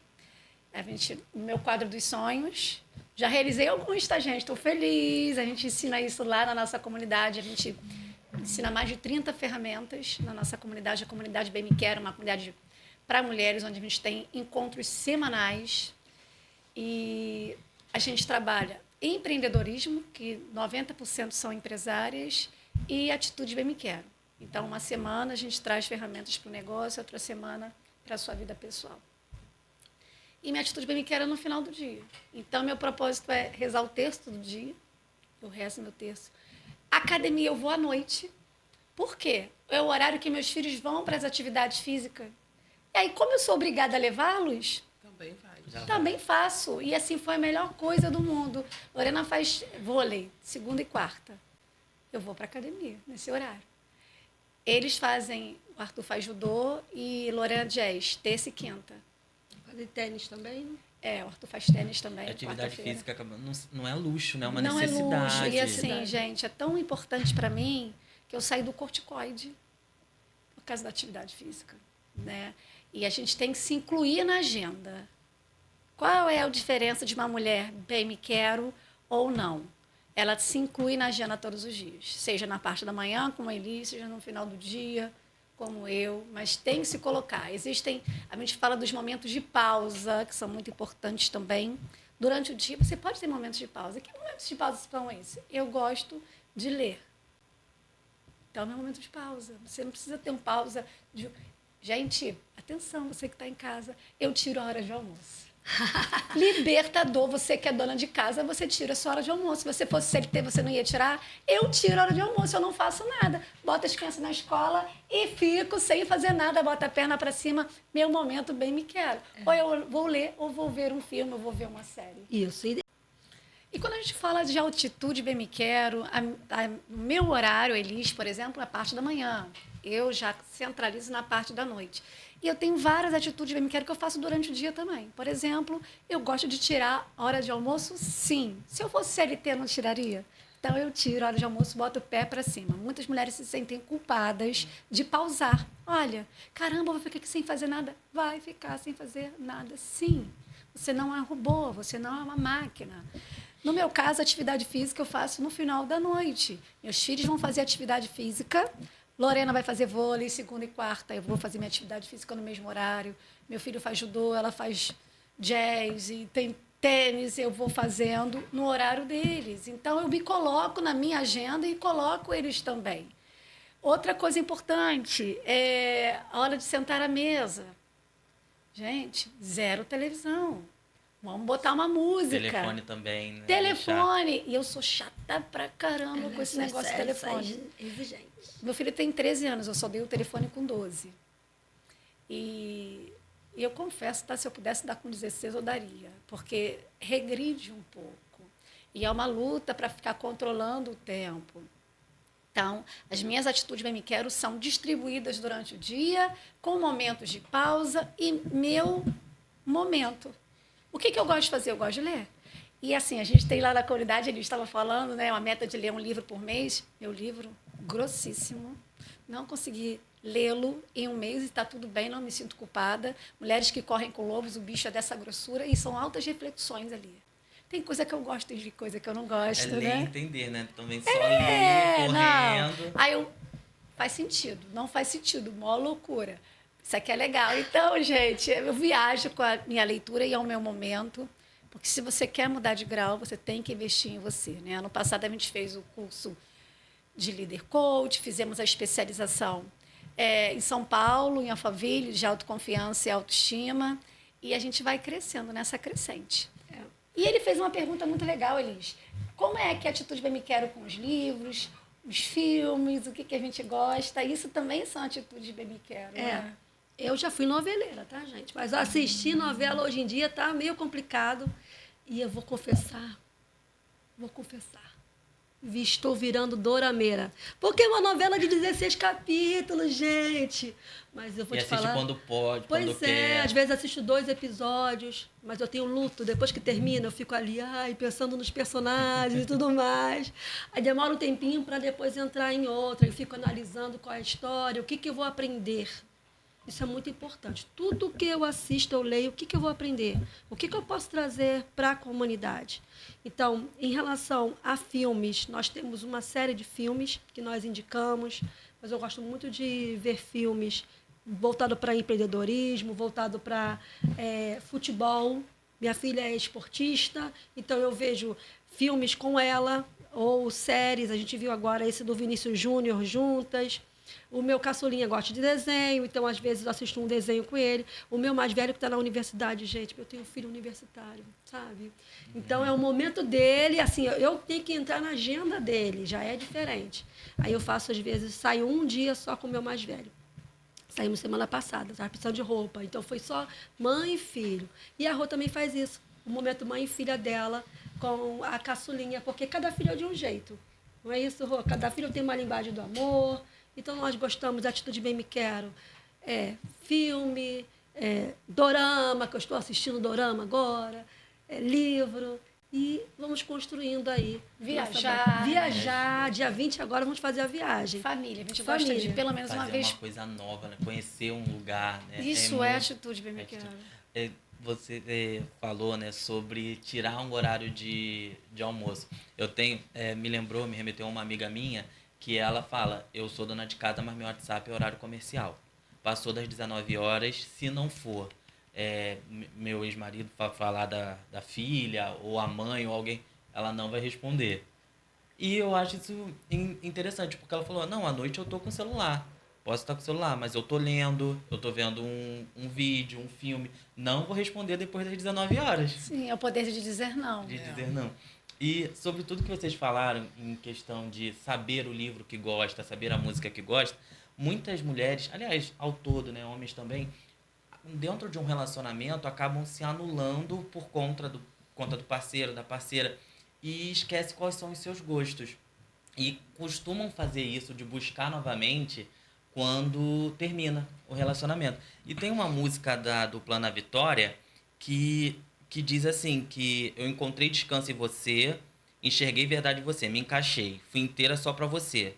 no meu quadro dos sonhos, já realizei alguns, tá, gente? Estou feliz. A gente ensina isso lá na nossa comunidade. A gente ensina mais de 30 ferramentas na nossa comunidade. A comunidade Bem Me Quero, uma comunidade para mulheres, onde a gente tem encontros semanais. E a gente trabalha empreendedorismo, que 90% são empresárias, e atitude Bem Me Quero. Então, uma semana a gente traz ferramentas para o negócio, outra semana para a sua vida pessoal. E minha atitude Bem Me Quero é no final do dia. Então, meu propósito é rezar o terço do dia. Eu rezo meu terço. Academia eu vou à noite. Por quê? É o horário que meus filhos vão para as atividades físicas. E aí, como eu sou obrigada a levá-los, Também faz. também faço. E assim foi a melhor coisa do mundo. Lorena faz vôlei, segunda e quarta. Eu vou para a academia, nesse horário. Eles fazem, o Arthur faz judô e Lorena jazz, terça e quinta. Fazer tênis também, né? O Arthur faz tênis também. Atividade física não é luxo, né? É uma não necessidade. É luxo. E assim, gente, é tão importante para mim que eu saí do corticoide por causa da atividade física, né? E a gente tem que se incluir na agenda. Qual é a diferença de uma mulher Bem Me Quero ou não? Ela se inclui na agenda todos os dias, seja na parte da manhã, como a Eli, seja no final do dia, como eu, mas tem que se colocar. A gente fala dos momentos de pausa, que são muito importantes também. Durante o dia, você pode ter momentos de pausa. Que momentos de pausa são esses? Eu gosto de ler. Então, é meu momento de pausa. Você não precisa ter um pausa de... Gente, atenção, você que está em casa, eu tiro a hora de almoço. Libertador, você que é dona de casa, você tira a sua hora de almoço. Se você fosse CLT, você não ia tirar? Eu tiro a hora de almoço, eu não faço nada. Boto as crianças na escola e fico sem fazer nada, boto a perna para cima, meu momento bem me quero. Ou eu vou ler, ou vou ver um filme, ou vou ver uma série. Isso. E quando a gente fala de altitude bem me quero, o meu horário, Elis, por exemplo, é a parte da manhã. Eu já centralizo na parte da noite. E eu tenho várias atitudes bem me quero que eu faço durante o dia também. Por exemplo, eu gosto de tirar a hora de almoço, sim. Se eu fosse CLT, eu não tiraria? Então, eu tiro a hora de almoço, boto o pé para cima. Muitas mulheres se sentem culpadas de pausar. Olha, caramba, vou ficar aqui sem fazer nada. Vai ficar sem fazer nada, sim. Você não é um robô, você não é uma máquina. No meu caso, a atividade física eu faço no final da noite. Meus filhos vão fazer atividade física. Lorena vai fazer vôlei, segunda e quarta. Eu vou fazer minha atividade física no mesmo horário. Meu filho faz judô, ela faz jazz e tem tênis. Eu vou fazendo no horário deles. Então, eu me coloco na minha agenda e coloco eles também. Outra coisa importante é a hora de sentar à mesa. Gente, zero televisão. Vamos botar uma música. Telefone também, né? Telefone. E eu sou chata pra caramba com esse negócio de telefone. Exigente. Meu filho tem 13 anos, eu só dei o telefone com 12. E eu confesso, tá, se eu pudesse dar com 16, eu daria. Porque regride um pouco. E é uma luta para ficar controlando o tempo. Então, as minhas atitudes bem me quero são distribuídas durante o dia, com momentos de pausa e meu momento. O que eu gosto de fazer? Eu gosto de ler. E assim, a gente tem lá na comunidade, ele estava falando, né, uma meta de ler um livro por mês. Meu livro, grossíssimo. Não consegui lê-lo em um mês e está tudo bem, não me sinto culpada. Mulheres que correm com lobos, o bicho é dessa grossura e são altas reflexões ali. Tem coisa que eu gosto e coisa que eu não gosto, ler né? e entender, né? Também só ler, correndo. Não. Aí faz sentido, não faz sentido, mó loucura. Isso aqui é legal. Então, gente, eu viajo com a minha leitura e é o meu momento, porque se você quer mudar de grau, você tem que investir em você, né? Ano passado a gente fez o curso de Líder Coach, fizemos a especialização em São Paulo, em Alphaville, de autoconfiança e autoestima, e a gente vai crescendo nessa crescente. E ele fez uma pergunta muito legal, Elis. Como é que a Atitude Bem Me Quero com os livros, os filmes, o que a gente gosta? Isso também são atitudes Bem Me Quero, né? Eu já fui noveleira, tá, gente? Mas assistir novela hoje em dia tá meio complicado. E eu vou confessar. Estou virando dorameira. Porque é uma novela de 16 capítulos, gente. Mas eu vou te falar... E assiste quando pode, pois quando quer. Às vezes assisto 2 episódios, mas eu tenho luto. Depois que termina, eu fico ali, pensando nos personagens e tudo mais. Aí demora um tempinho para depois entrar em outra. Eu fico analisando qual é a história, o que eu vou aprender. Isso é muito importante. Tudo que eu assisto, eu leio, o que eu vou aprender? O que eu posso trazer para a comunidade? Então, em relação a filmes, nós temos uma série de filmes que nós indicamos, mas eu gosto muito de ver filmes voltado para empreendedorismo, voltado para futebol. Minha filha é esportista, então eu vejo filmes com ela, ou séries. A gente viu agora esse do Vinícius Júnior, Juntas. O meu caçulinha gosta de desenho, então, às vezes, eu assisto um desenho com ele. O meu mais velho que está na universidade, gente, eu tenho um filho universitário, sabe? Então, é o momento dele, assim, eu tenho que entrar na agenda dele, já é diferente. Aí eu faço, às vezes, saio um dia só com o meu mais velho. Saímos semana passada, estava precisando de roupa, então foi só mãe e filho. E a Rô também faz isso, o momento mãe e filha dela com a caçulinha, porque cada filho é de um jeito. Não é isso, Rô? Cada filho tem uma linguagem do amor. Então, nós gostamos da Atitude Bem Me Quero. Filme, dorama, que eu estou assistindo dorama agora, livro. E vamos construindo aí. Viajar. Dia 20 agora vamos fazer a viagem. Família. A gente gosta de pelo menos uma vez. Fazer uma coisa nova, né? Conhecer um lugar, né? Isso é Atitude Bem Me Quero. Você falou, né, sobre tirar um horário de almoço. Eu tenho, me remeteu uma amiga minha que ela fala, eu sou dona de casa, mas meu WhatsApp é horário comercial. Passou das 19 horas, se não for meu ex-marido para falar da filha, ou a mãe, ou alguém, ela não vai responder. E eu acho isso interessante, porque ela falou, não, à noite eu tô com o celular. Posso estar com o celular, mas eu tô lendo, eu tô vendo um vídeo, um filme. Não vou responder depois das 19 horas. Sim, é o poder de dizer não. De dizer não. E sobre tudo que vocês falaram em questão de saber o livro que gosta, saber a música que gosta, muitas mulheres, aliás, ao todo, né, homens também, dentro de um relacionamento acabam se anulando por conta do parceiro, da parceira, e esquece quais são os seus gostos. E costumam fazer isso de buscar novamente quando termina o relacionamento. E tem uma música do Plano Vitória que diz assim, que eu encontrei descanso em você, enxerguei verdade em você, me encaixei, fui inteira só pra você.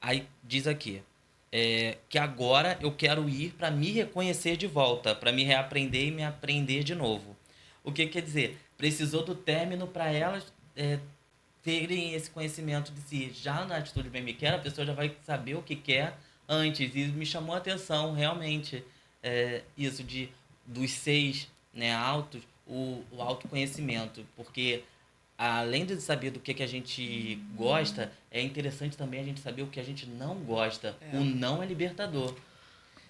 Aí diz aqui, que agora eu quero ir para me reconhecer de volta, para me reaprender e me aprender de novo. O que quer dizer? Precisou do término para elas terem esse conhecimento de si. Já na atitude bem me quer, a pessoa já vai saber o que quer antes. E me chamou a atenção, realmente, isso dos 6, né, altos, o autoconhecimento. Porque, além de saber do que a gente gosta, é interessante também a gente saber o que a gente não gosta. O não é libertador.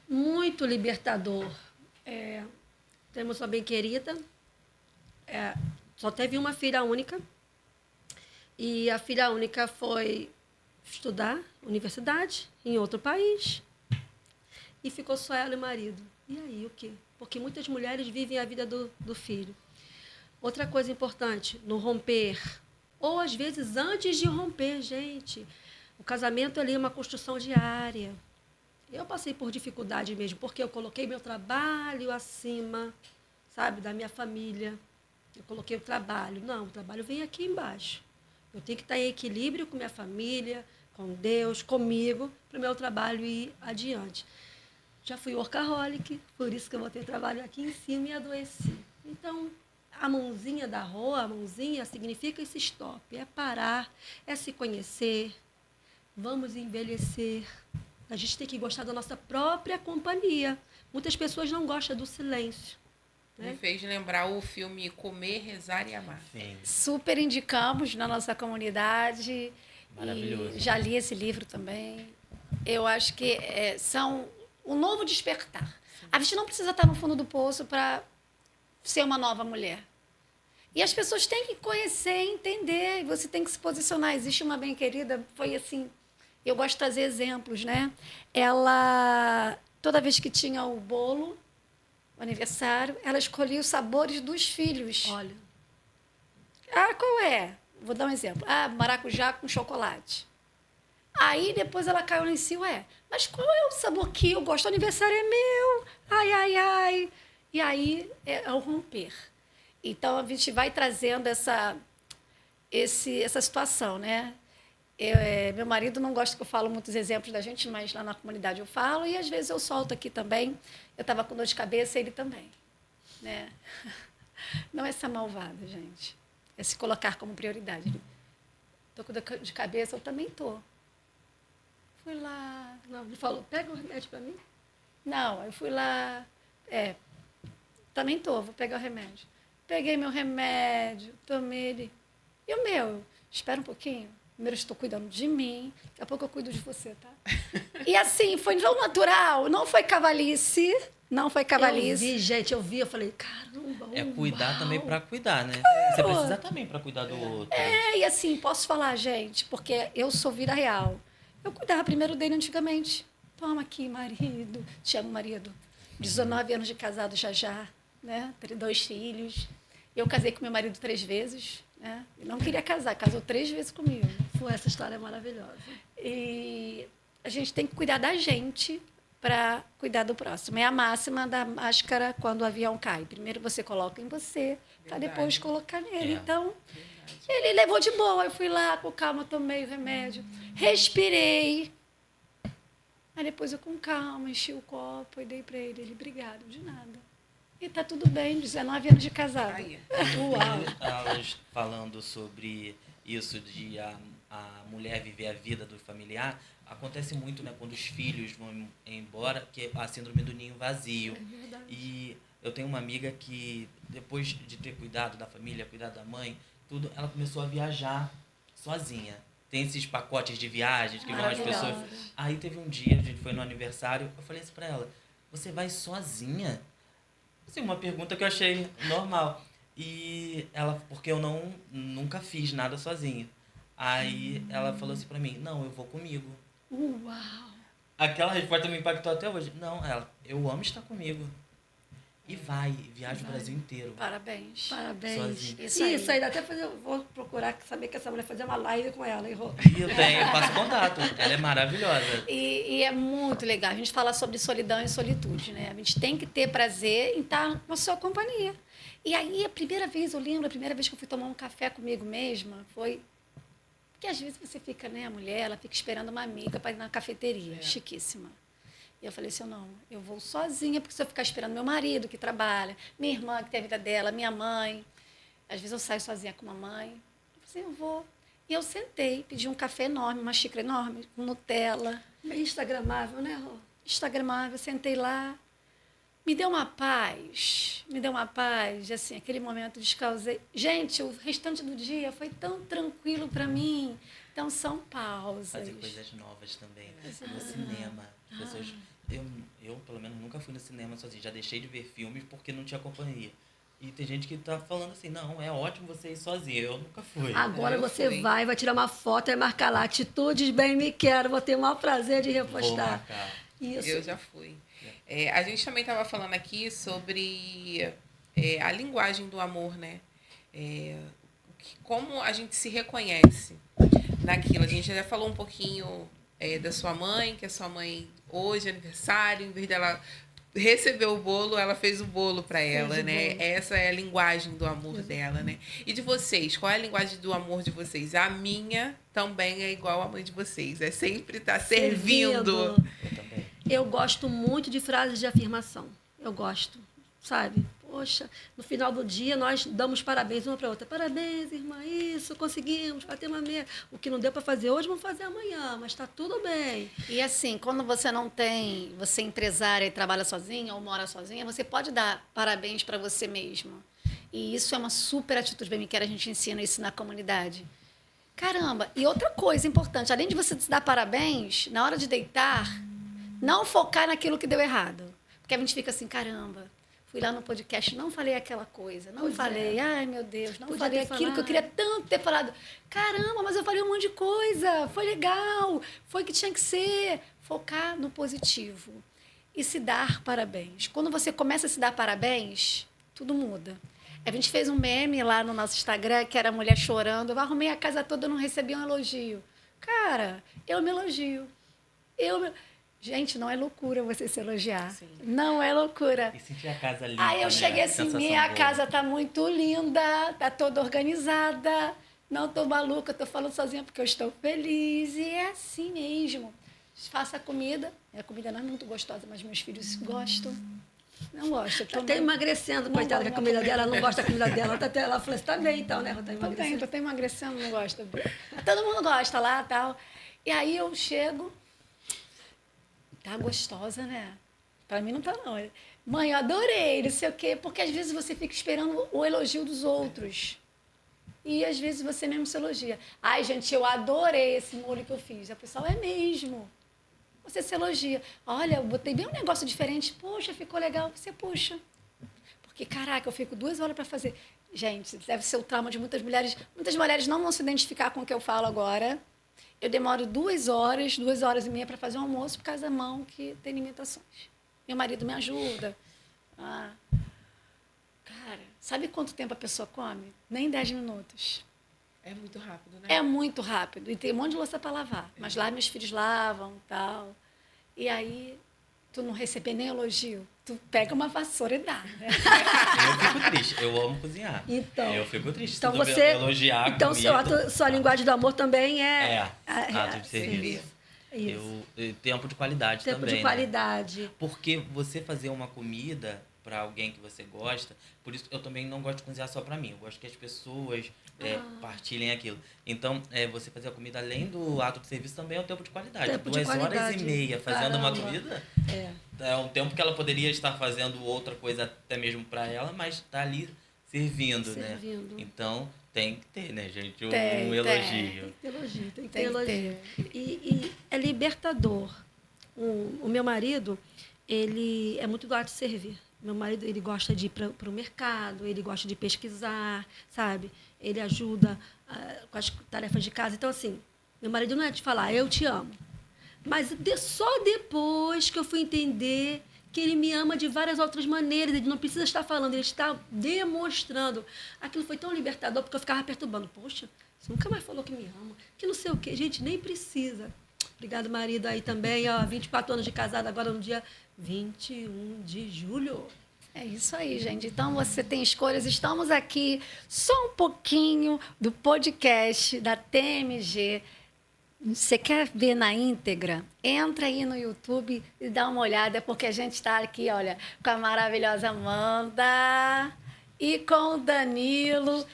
Muito libertador. Temos uma bem querida, só teve uma filha única, e a filha única foi estudar universidade em outro país, e ficou só ela e o marido. E aí, o quê? Porque muitas mulheres vivem a vida do filho. Outra coisa importante, no romper, ou às vezes antes de romper, gente, o casamento ali é uma construção diária. Eu passei por dificuldade mesmo, porque eu coloquei meu trabalho acima, sabe, da minha família. Eu coloquei o trabalho. Não, o trabalho vem aqui embaixo. Eu tenho que estar em equilíbrio com minha família, com Deus, comigo, para o meu trabalho ir adiante. Já fui workaholic, por isso que eu botei trabalho aqui em cima e adoeci. Então, a mãozinha da Rô, a mãozinha significa esse stop, é parar, é se conhecer, vamos envelhecer. A gente tem que gostar da nossa própria companhia. Muitas pessoas não gostam do silêncio. Né? Me fez lembrar o filme Comer, Rezar e Amar. Sim. Super indicamos na nossa comunidade. Maravilhoso. E já li esse livro também. Eu acho que são um novo despertar. A gente não precisa estar no fundo do poço para ser uma nova mulher. E as pessoas têm que conhecer, entender, você tem que se posicionar. Existe uma bem querida, foi assim, eu gosto de trazer exemplos, né? Ela, toda vez que tinha o bolo, o aniversário, ela escolhia os sabores dos filhos. Olha. Qual é? Vou dar um exemplo. Maracujá com chocolate. Aí depois ela caiu em si, mas qual é o sabor que eu gosto? O aniversário é meu. Ai, ai, ai. E aí é o romper. Então, a gente vai trazendo essa situação, né? Meu marido não gosta que eu falo muitos exemplos da gente, mas lá na comunidade eu falo, e às vezes eu solto aqui também. Eu estava com dor de cabeça, ele também. Né? Não é ser malvada, gente. É se colocar como prioridade. Estou com dor de cabeça, eu também estou. Fui lá. Não, ele falou, pega o remédio para mim. Não, eu fui lá. Também estou, vou pegar o remédio. Peguei meu remédio, tomei ele. E o meu? Espera um pouquinho. Primeiro eu estou cuidando de mim, daqui a pouco eu cuido de você, tá? E assim, foi tão natural, não foi cavalice, não foi cavalice. Eu vi, eu falei, caramba, É cuidar uau. também para cuidar, né? Você precisa também para cuidar do outro. E assim, posso falar, gente, porque eu sou vida real. Eu cuidava primeiro dele antigamente. Toma aqui, marido. Te amo, marido. 19 anos de casado já, né? 2 filhos. Eu casei com meu marido 3 vezes, né? Ele não queria casar, casou 3 vezes comigo. Pô, essa história é maravilhosa. E a gente tem que cuidar da gente para cuidar do próximo. É a máxima da máscara quando o avião cai. Primeiro você coloca em você, para depois colocar nele. Então, ele levou de boa. Eu fui lá, com calma, tomei o remédio, respirei. Aí depois eu, com calma, enchi o copo e dei para ele. Ele, obrigado, de nada. E tá tudo bem, 19 anos de casado. Aí. Uau. Elas falando sobre isso de a mulher viver a vida do familiar, acontece muito, né, quando os filhos vão embora, que é a síndrome do ninho vazio. É verdade. E eu tenho uma amiga que, depois de ter cuidado da família, cuidado da mãe, tudo, ela começou a viajar sozinha. Tem esses pacotes de viagens que vão as pessoas. Maravilhosa. Aí teve um dia, a gente foi no aniversário, eu falei assim pra ela, você vai sozinha? Assim, uma pergunta que eu achei normal. E ela, porque eu nunca fiz nada sozinha. Aí ela falou assim pra mim, não, eu vou comigo. Uau! Aquela resposta me impactou até hoje. Não, ela, eu amo estar comigo. E viaja o Brasil inteiro. Parabéns. Parabéns. Sozinho. Isso aí dá até fazer. Vou procurar saber que essa mulher fazer uma live com ela, hein, Rô? E eu faço contato. Ela é maravilhosa. E é muito legal. A gente fala sobre solidão e solitude, né? A gente tem que ter prazer em estar na sua companhia. E aí, a primeira vez que eu fui tomar um café comigo mesma, foi... Porque às vezes você fica, né, a mulher, ela fica esperando uma amiga para ir na cafeteria, chiquíssima. E eu falei assim, não, eu vou sozinha, porque se eu ficar esperando meu marido que trabalha, minha irmã que tem a vida dela, minha mãe, às vezes eu saio sozinha com a mãe, eu falei assim, eu vou. E eu sentei, pedi um café enorme, uma xícara enorme, com Nutella, Bem instagramável, né, Rô? instagramável, sentei lá, me deu uma paz, assim, aquele momento descansei. Gente, o restante do dia foi tão tranquilo para mim. Então, são pausas. Fazer coisas novas também. No cinema. As pessoas, eu, pelo menos, nunca fui no cinema sozinho. Já deixei de ver filmes porque não tinha companhia. E tem gente que tá falando assim, não, é ótimo você ir sozinho. Eu nunca fui. Agora Eu você fui. vai tirar uma foto e marcar lá. Atitudes bem me quero. Vou ter o maior prazer de Vou repostar. marcar. Isso. Eu já fui. A gente também estava falando aqui sobre a linguagem do amor, né? Como a gente se reconhece naquilo. A gente já falou um pouquinho da sua mãe, que a sua mãe hoje é aniversário, em vez dela receber o bolo, ela fez o bolo para ela, né? bolo. Essa é a linguagem do amor dela, né? E de vocês, qual é a linguagem do amor de vocês? A minha também é igual à mãe de vocês. É sempre estar servindo. Eu também. Eu gosto muito de frases de afirmação. Eu gosto, sabe? Poxa, no final do dia nós damos parabéns uma para outra. Parabéns, irmã, isso, conseguimos, bater uma meta. O que não deu para fazer hoje, vamos fazer amanhã, mas está tudo bem. E assim, quando você não tem, você é empresária e trabalha sozinha ou mora sozinha, você pode dar parabéns para você mesma. E isso é uma super atitude bem me quer, a gente ensina isso na comunidade. Caramba, e outra coisa importante, além de você se dar parabéns, na hora de deitar, não focar naquilo que deu errado. Porque a gente fica assim, caramba, fui lá no podcast, não falei aquela coisa, não Pois falei, é. ai meu Deus, não Podia falei ter aquilo que eu falado. queria tanto ter falado. Caramba, mas eu falei um monte de coisa, foi legal, foi o que tinha que ser. Focar no positivo e se dar parabéns. Quando você começa a se dar parabéns, tudo muda. A gente fez um meme lá no nosso Instagram, que era a mulher chorando, eu arrumei a casa toda, eu não recebi um elogio. Cara, eu me elogio. Gente, não é loucura você se elogiar. Sim. Não é loucura. E sentir a casa limpa, Aí eu né? cheguei assim, Sensação minha boa. casa tá muito linda, tá toda organizada, não tô maluca, tô falando sozinha porque eu estou feliz. E é assim mesmo. Faça a comida comida não é muito gostosa, mas meus filhos gostam. Não gostam. Tá até emagrecendo, Não coitada, gosto que a comida da dela, ela não gosta da comida dela. Ela falou assim, tá bem então, né? Ela tá Tô bem, emagrecendo. tô até emagrecendo, não gosta. Todo mundo gosta lá e tal. E aí eu chego, tá gostosa, né? Pra mim não tá, não. Mãe, eu adorei, não sei o quê. Porque às vezes você fica esperando o elogio dos outros. E às vezes você mesmo se elogia. Ai, gente, eu adorei esse molho que eu fiz. A pessoa, é mesmo. Você se elogia. Olha, eu botei bem um negócio diferente. Poxa, ficou legal. Você puxa. Porque, caraca, eu fico 2 horas para fazer. Gente, deve ser o trauma de muitas mulheres. Muitas mulheres não vão se identificar com o que eu falo agora. Eu demoro 2 horas, 2h30 para fazer um almoço por causa da mão que tem limitações. Meu marido me ajuda. Cara, sabe quanto tempo a pessoa come? Nem 10 minutos. É muito rápido, né? É muito rápido. E tem um monte de louça para lavar. Mas lá meus filhos lavam e tal. E aí, tu não receber nem elogio. Tu pega uma vassoura e dá, né? Eu fico triste. Eu amo cozinhar. Então, Eu fico triste. então se tu você, elogiar então comida, sua linguagem do amor também é... ato de serviço. Isso. Tempo de qualidade Tempo também, de qualidade. Né? Porque você fazer uma comida para alguém que você gosta. Por isso eu também não gosto de cozinhar só para mim. Eu gosto que as pessoas partilhem aquilo. Então, você fazer a comida além do ato de serviço também é um tempo de qualidade. Tempo de 2 horas e qualidade. meia fazendo uma Caramba. comida É. é um tempo que ela poderia estar fazendo outra coisa até mesmo para ela, mas tá ali servindo, né? Então, tem que ter, né, gente? Um elogio. Tem que ter elogio, tem que ter Tem que elogio. E é libertador. O meu marido, ele é muito gosta de servir. Meu marido, ele gosta de ir para o mercado, ele gosta de pesquisar, sabe? Ele ajuda com as tarefas de casa. Então, assim, meu marido não é de falar, eu te amo. Mas só depois que eu fui entender que ele me ama de várias outras maneiras, ele não precisa estar falando, ele está demonstrando. Aquilo foi tão libertador, porque eu ficava perturbando. Poxa, você nunca mais falou que me ama, que não sei o quê. Gente, nem precisa. Obrigado, marido, aí também, 24 anos de casado, agora no dia 21 de julho. É isso aí, gente. Então, você tem escolhas. Estamos aqui só um pouquinho do podcast da TMG. Você quer ver na íntegra? Entra aí no YouTube e dá uma olhada, porque a gente está aqui, olha, com a maravilhosa Amanda e com o Danilo.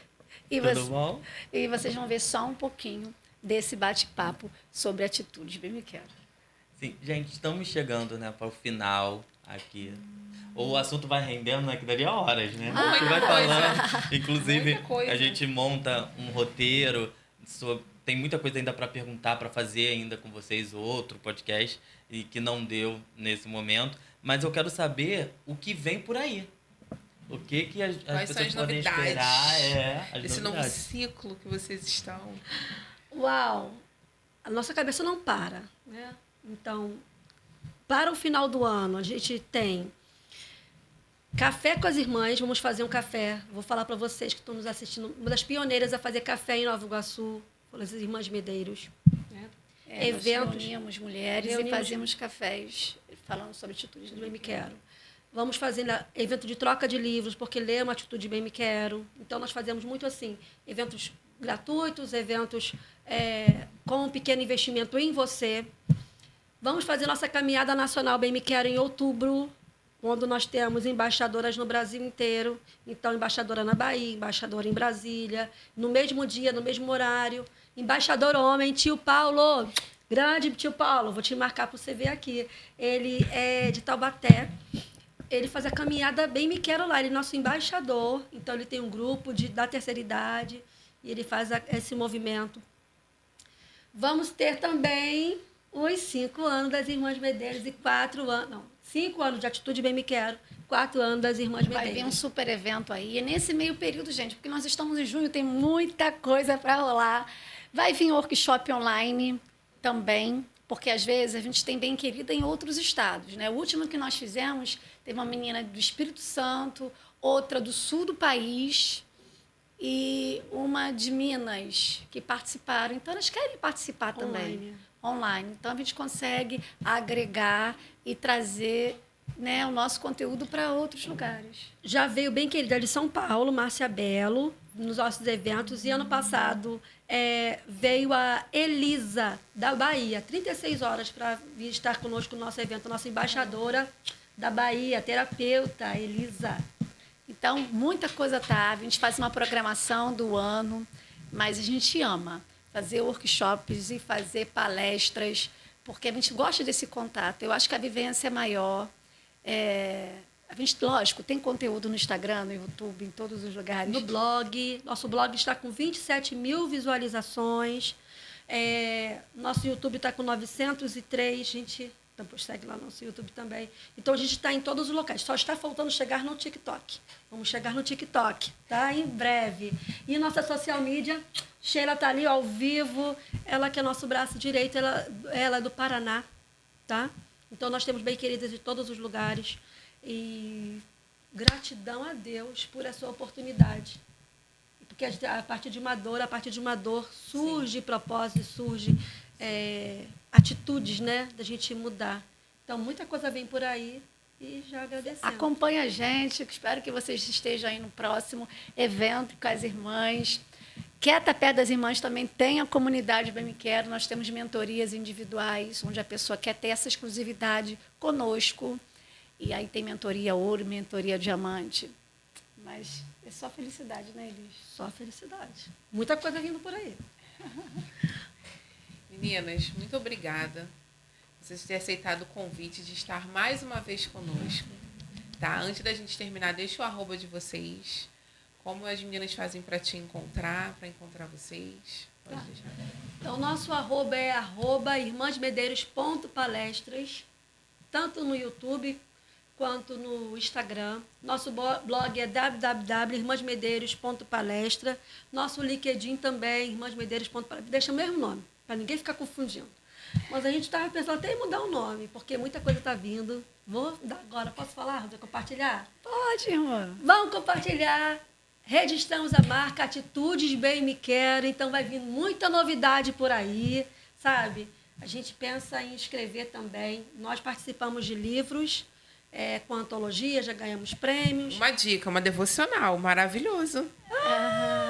Tudo bom? E vocês vão ver só um pouquinho desse bate-papo sobre atitudes. Bem me quero. Sim, gente, estamos chegando, né, para o final aqui. O assunto vai rendendo, né, que daria horas, né? A gente vai falando. Inclusive, Muita coisa. a gente monta um roteiro. Tem muita coisa ainda para perguntar, para fazer ainda com vocês, outro podcast, e que não deu nesse momento. Mas eu quero saber o que vem por aí. O que as Quais são pessoas as podem novidades? esperar. As Esse novo novidades. ciclo que vocês estão. Uau! A nossa cabeça não para, né? Então, para o final do ano, a gente tem Café com as Irmãs. Vamos fazer um café. Vou falar para vocês que estão nos assistindo. Uma das pioneiras a fazer café em Nova Iguaçu, foram as Irmãs Medeiros. Né? Nós reuníamos mulheres e fazíamos cafés falando sobre atitudes do Bem Me Quero. Vamos fazer evento de troca de livros, porque ler é uma atitude Bem Me Quero. Então, nós fazemos muito assim, eventos gratuitos, eventos com um pequeno investimento em você. Vamos fazer nossa caminhada nacional Bem Me Quero em outubro, quando nós temos embaixadoras no Brasil inteiro. Então, embaixadora na Bahia, embaixadora em Brasília, no mesmo dia, no mesmo horário. Embaixador homem, tio Paulo, grande tio Paulo, vou te marcar para você ver aqui. Ele é de Taubaté. Ele faz a caminhada Bem Me Quero lá, ele é nosso embaixador. Então, ele tem um grupo da terceira idade e ele faz esse movimento. Vamos ter também os 5 anos das Irmãs Medeiros e 4 anos... Não, 5 anos de Atitude Bem Me Quero, 4 anos das Irmãs Medeiros. Vai vir um super evento aí. E nesse meio período, gente, porque nós estamos em junho, tem muita coisa para rolar. Vai vir workshop online também, porque às vezes a gente tem Bem Querida em outros estados, né? O último que nós fizemos, teve uma menina do Espírito Santo, outra do sul do país e uma de Minas que participaram. Então, elas querem participar também. Online. Então, a gente consegue agregar e trazer, né, o nosso conteúdo para outros lugares. Já veio Bem Querida de São Paulo, Márcia Belo, nos nossos eventos. E ano passado veio a Elisa, da Bahia, 36 horas para vir estar conosco no nosso evento, nossa embaixadora da Bahia, terapeuta, Elisa. Então, muita coisa tá. A gente faz uma programação do ano, mas a gente ama fazer workshops e fazer palestras, porque a gente gosta desse contato. Eu acho que a vivência é maior. A gente, lógico, tem conteúdo no Instagram, no YouTube, em todos os lugares. No blog. Nosso blog está com 27 mil visualizações. Nosso YouTube está com 903. Gente, depois segue lá no nosso YouTube também. Então, a gente está em todos os locais. Só está faltando chegar no TikTok. Vamos chegar no TikTok, tá? Em breve. E nossa social media, Sheila está ali ao vivo. Ela que é nosso braço direito, ela é do Paraná, tá? Então, nós temos Bem Queridas de todos os lugares. E gratidão a Deus por essa oportunidade. Porque a partir de uma dor surge propósito, surge atitudes, né, da gente mudar. Então, muita coisa vem por aí e já agradecendo. Acompanha a gente, espero que vocês estejam aí no próximo evento com as irmãs. Quer estar perto das irmãs também tem a comunidade Bem Me Quero. Nós temos mentorias individuais, onde a pessoa quer ter essa exclusividade conosco. E aí tem mentoria ouro, mentoria diamante. Mas é só felicidade, né, Elis? Só felicidade. Muita coisa vindo por aí. Meninas, muito obrigada por vocês terem aceitado o convite de estar mais uma vez conosco. Tá? Antes da gente terminar, deixa o arroba de vocês. Como as meninas fazem para te encontrar, para encontrar vocês. Pode deixar. Então, nosso arroba é irmãsmedeiros.palestras, tanto no YouTube quanto no Instagram. Nosso blog é www.irmãsmedeiros.palestra. Nosso LinkedIn também, irmãsmedeiros.palestra. Deixa o mesmo nome, para ninguém ficar confundindo. Mas a gente estava pensando até em mudar o nome, porque muita coisa está vindo. Vou dar agora, posso falar? Vou compartilhar? Pode, irmã. Vamos compartilhar. Registramos a marca Atitudes Bem Me Quero, então vai vir muita novidade por aí, sabe? A gente pensa em escrever também. Nós participamos de livros com antologia, já ganhamos prêmios. Uma dica, uma devocional, maravilhoso.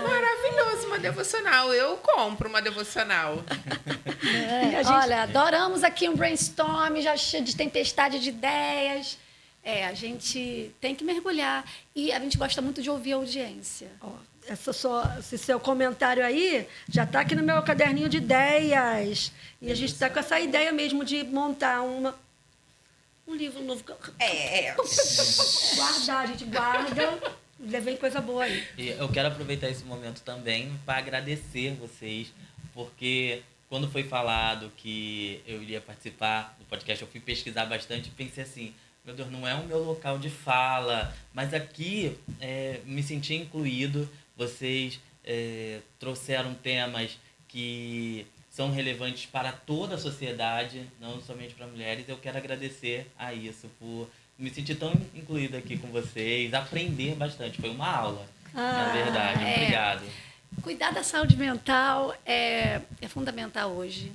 Maravilhoso, uma devocional. Eu compro uma devocional. Olha, adoramos aqui um brainstorm, já cheio de tempestade de ideias. A gente tem que mergulhar. E a gente gosta muito de ouvir a audiência. Esse seu comentário aí já está aqui no meu caderninho de ideias. E a gente está com essa ideia mesmo de montar um livro novo. Guardar, a gente guarda. Vem coisa boa aí. E eu quero aproveitar esse momento também para agradecer vocês, porque quando foi falado que eu iria participar do podcast, eu fui pesquisar bastante e pensei assim, meu Deus, não é o meu local de fala, mas aqui me senti incluído. Vocês trouxeram temas que são relevantes para toda a sociedade, não somente para mulheres. Eu quero agradecer a isso, por me sentir tão incluído aqui com vocês, aprender bastante. Foi uma aula, na verdade. Obrigado. Cuidar da saúde mental é fundamental hoje.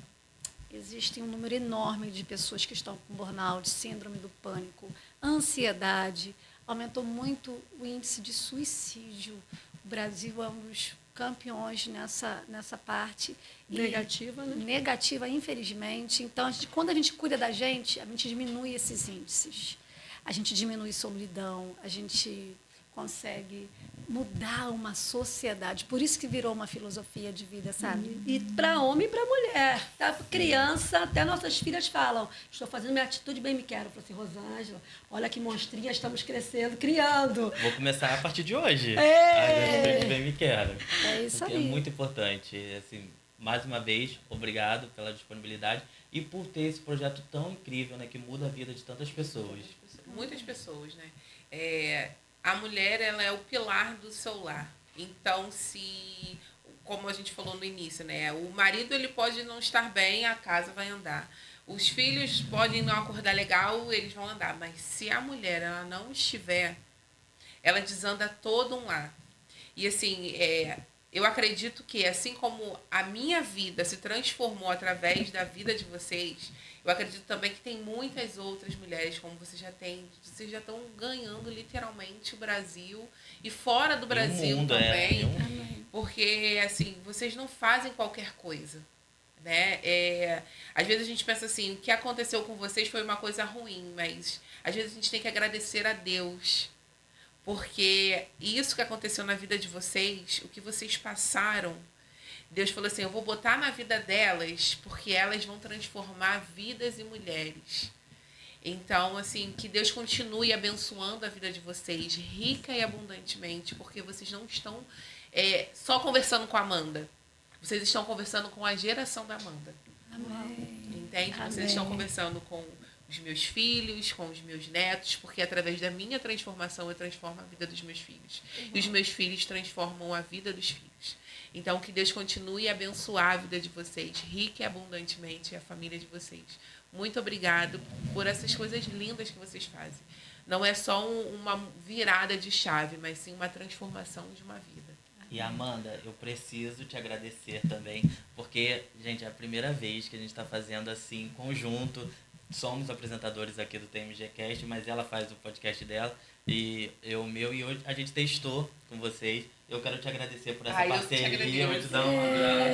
Existe um número enorme de pessoas que estão com burnout, síndrome do pânico, ansiedade. Aumentou muito o índice de suicídio. O Brasil é um dos campeões nessa parte. Negativa, né? Negativa, infelizmente. Então, quando a gente cuida da gente, a gente diminui esses índices. A gente diminui solidão, a gente consegue mudar uma sociedade. Por isso que virou uma filosofia de vida, sabe? E para homem e para mulher. Tá? Criança, até nossas filhas falam, estou fazendo minha atitude bem me quero. Eu falei assim, Rosângela, olha que monstrinha, estamos crescendo, criando. Vou começar a partir de hoje. A atitude bem me quero. É isso aí. É muito importante. Assim, mais uma vez, obrigado pela disponibilidade e por ter esse projeto tão incrível, né, que muda a vida de tantas pessoas. Muitas pessoas, né? A mulher, ela é o pilar do seu lar. Então, como a gente falou no início, né? O marido, ele pode não estar bem, a casa vai andar. Os filhos podem não acordar legal, eles vão andar. Mas se a mulher, ela não estiver, ela desanda todo um lar. E, assim, eu acredito que, assim como a minha vida se transformou através da vida de vocês, eu acredito também que tem muitas outras mulheres, como vocês já estão ganhando literalmente o Brasil e fora do Brasil mundo, também, porque assim, vocês não fazem qualquer coisa, né? Às vezes a gente pensa assim, o que aconteceu com vocês foi uma coisa ruim, mas às vezes a gente tem que agradecer a Deus, porque isso que aconteceu na vida de vocês, o que vocês passaram, Deus falou assim, eu vou botar na vida delas, porque elas vão transformar vidas e mulheres. Então, assim, que Deus continue abençoando a vida de vocês, rica e abundantemente, porque vocês não estão só conversando com a Amanda. Vocês estão conversando com a geração da Amanda. Amém. Entende? Amém. Vocês estão conversando com os meus filhos, com os meus netos, porque através da minha transformação eu transformo a vida dos meus filhos. E os meus filhos transformam a vida dos filhos. Então, que Deus continue a abençoar a vida de vocês, rica e abundantemente, a família de vocês. Muito obrigado por essas coisas lindas que vocês fazem. Não é só uma virada de chave, mas sim uma transformação de uma vida. E Amanda, eu preciso te agradecer também, porque, gente, é a primeira vez que a gente está fazendo assim, em conjunto. Somos apresentadores aqui do TMGcast, mas ela faz o podcast dela e eu o meu, e hoje a gente testou com vocês. Eu quero te agradecer por essa parceria. Eu te dar um abraço.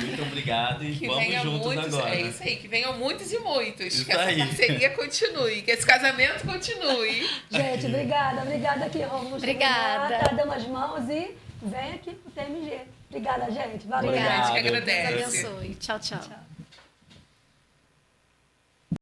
Muito obrigado. obrigado e Que vamos venham juntos muitos, agora. é isso aí, que venham muitos e muitos. Isso que essa aí. parceria continue, que esse casamento continue. Gente, obrigada aqui, Roma. Obrigada. Dando as mãos e vem aqui pro TMG. Obrigada, gente. Valeu. Obrigado. A gente que Deus agradece. abençoe. Tchau, tchau.